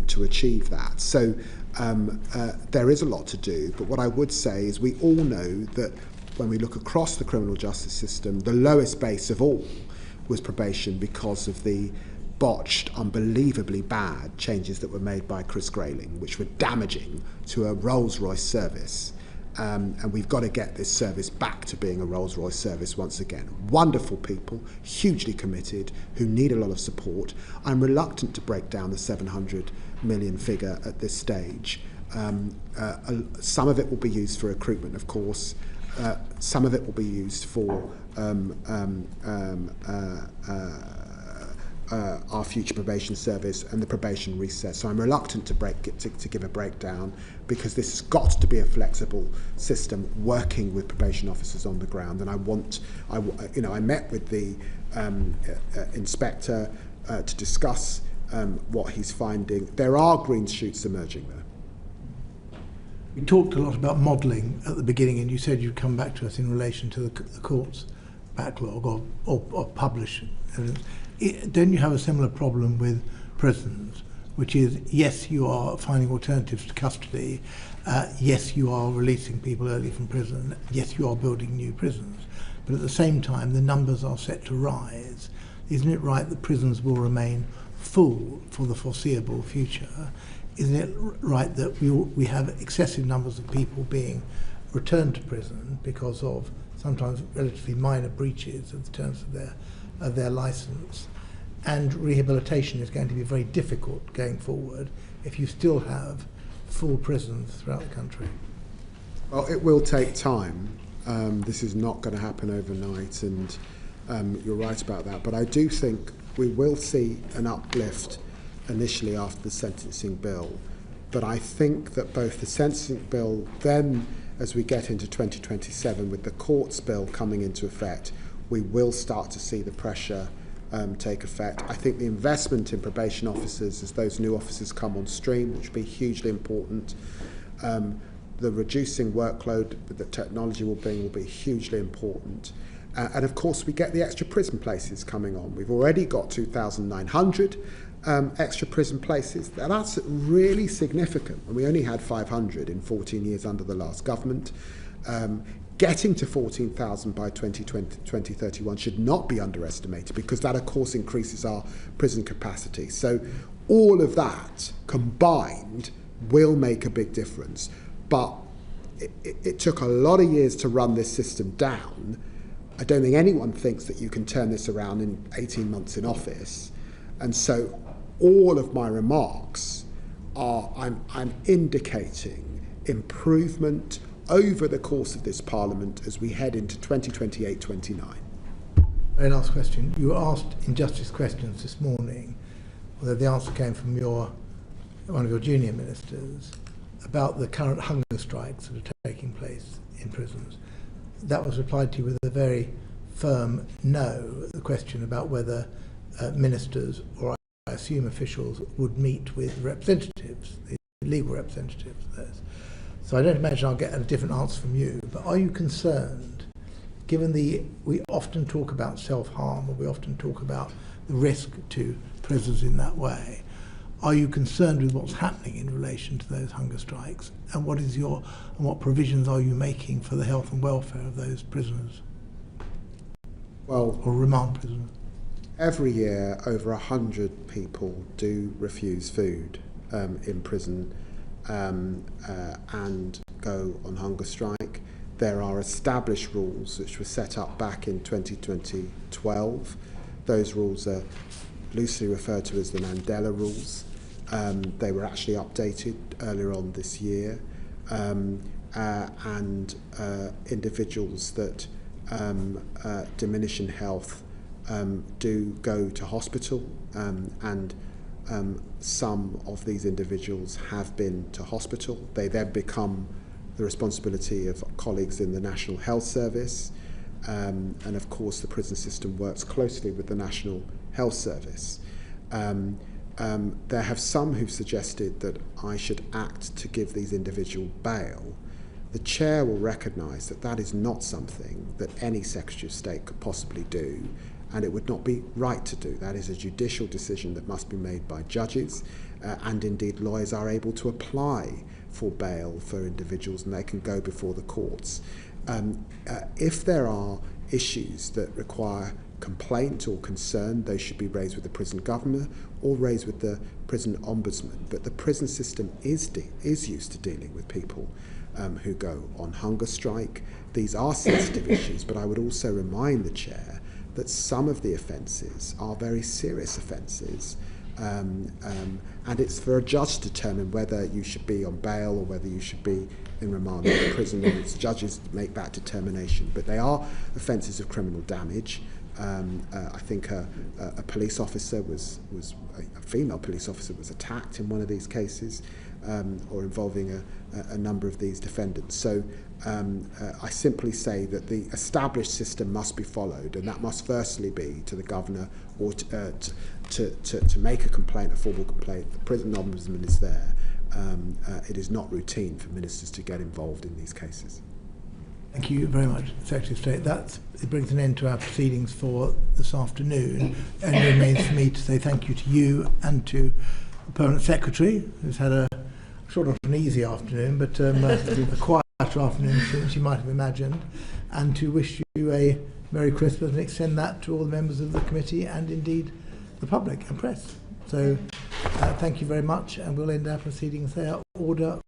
to achieve that. So there is a lot to do, but what I would say is we all know that when we look across the criminal justice system, the lowest base of all was probation because of the botched, unbelievably bad changes that were made by Chris Grayling, which were damaging to a Rolls-Royce service. And we've got to get this service back to being a Rolls-Royce service once again. Wonderful people, hugely committed, who need a lot of support. I'm reluctant to break down the 700 million figure at this stage. Some of it will be used for recruitment, of course. Some of it will be used for our future probation service and the probation reset. So I'm reluctant to give a breakdown, because this has got to be a flexible system working with probation officers on the ground. And I met with the inspector to discuss what he's finding. There are green shoots emerging there. We talked a lot about modelling at the beginning, and you said you'd come back to us in relation to the court's backlog or publish evidence. Don't you have a similar problem with prisons, which is, yes, you are finding alternatives to custody, yes, you are releasing people early from prison, yes, you are building new prisons, but at the same time the numbers are set to rise. Isn't it right that prisons will remain full for the foreseeable future? Isn't it right that we have excessive numbers of people being returned to prison because of sometimes relatively minor breaches of the terms of their licence? And rehabilitation is going to be very difficult going forward if you still have full prisons throughout the country. Well, it will take time. This is not going to happen overnight, and you're right about that. But I do think we will see an uplift initially after the sentencing bill. But I think that both the sentencing bill, then as we get into 2027 with the courts bill coming into effect, we will start to see the pressure take effect. I think the investment in probation officers as those new officers come on stream, which will be hugely important. The reducing workload that technology will bring will be hugely important. And of course, we get the extra prison places coming on. We've already got 2,900 extra prison places. That's really significant. And we only had 500 in 14 years under the last government. Getting to 14,000 by 2031 should not be underestimated, because that, of course, increases our prison capacity. So all of that combined will make a big difference. But it took a lot of years to run this system down. I don't think anyone thinks that you can turn this around in 18 months in office. And so all of my remarks are, I'm indicating improvement over the course of this Parliament as we head into 2028-29. Very last question. You were asked in Justice Questions this morning, although the answer came from one of your junior ministers, about the current hunger strikes that are taking place in prisons. That was replied to with a very firm no, the question about whether ministers, or I assume officials, would meet with representatives, the legal representatives of those. So I don't imagine I'll get a different answer from you, but are you concerned, given we often talk about self-harm, or we often talk about the risk to prisoners in that way, are you concerned with what's happening in relation to those hunger strikes, and what provisions are you making for the health and welfare of those prisoners? Well, or remand prisoners? Every year, over 100 people do refuse food in prison and go on hunger strike. There are established rules which were set up back in 2012. Those rules are loosely referred to as the Mandela rules. They were actually updated earlier on this year, and individuals that diminish in health do go to hospital, and some of these individuals have been to hospital. They then become the responsibility of colleagues in the National Health Service, and of course the prison system works closely with the National Health Service. There have some who've suggested that I should act to give these individuals bail. The Chair will recognise that that is not something that any Secretary of State could possibly do, and it would not be right to do. That is a judicial decision that must be made by judges, and indeed lawyers are able to apply for bail for individuals, and they can go before the courts. If there are issues that require complaint or concern, those should be raised with the prison governor or raised with the prison ombudsman. But the prison system is used to dealing with people who go on hunger strike. These are sensitive issues, but I would also remind the Chair that some of the offences are very serious offences, and it's for a judge to determine whether you should be on bail or whether you should be in remand in prison, and it's judges to make that determination. But they are offences of criminal damage. I think a police officer a female police officer was attacked in one of these cases, or involving a number of these defendants. So I simply say that the established system must be followed, and that must firstly be to the governor, or to make a complaint, a formal complaint. The prison ombudsman is there. It is not routine for ministers to get involved in these cases. Thank you very much, Secretary of State. It brings an end to our proceedings for this afternoon. And it remains for me to say thank you to you and to the Permanent Secretary, who's had a sort of an easy afternoon, but a quieter afternoon since you might have imagined, and to wish you a Merry Christmas and extend that to all the members of the committee and indeed the public and press. So thank you very much, and we'll end our proceedings there. Order.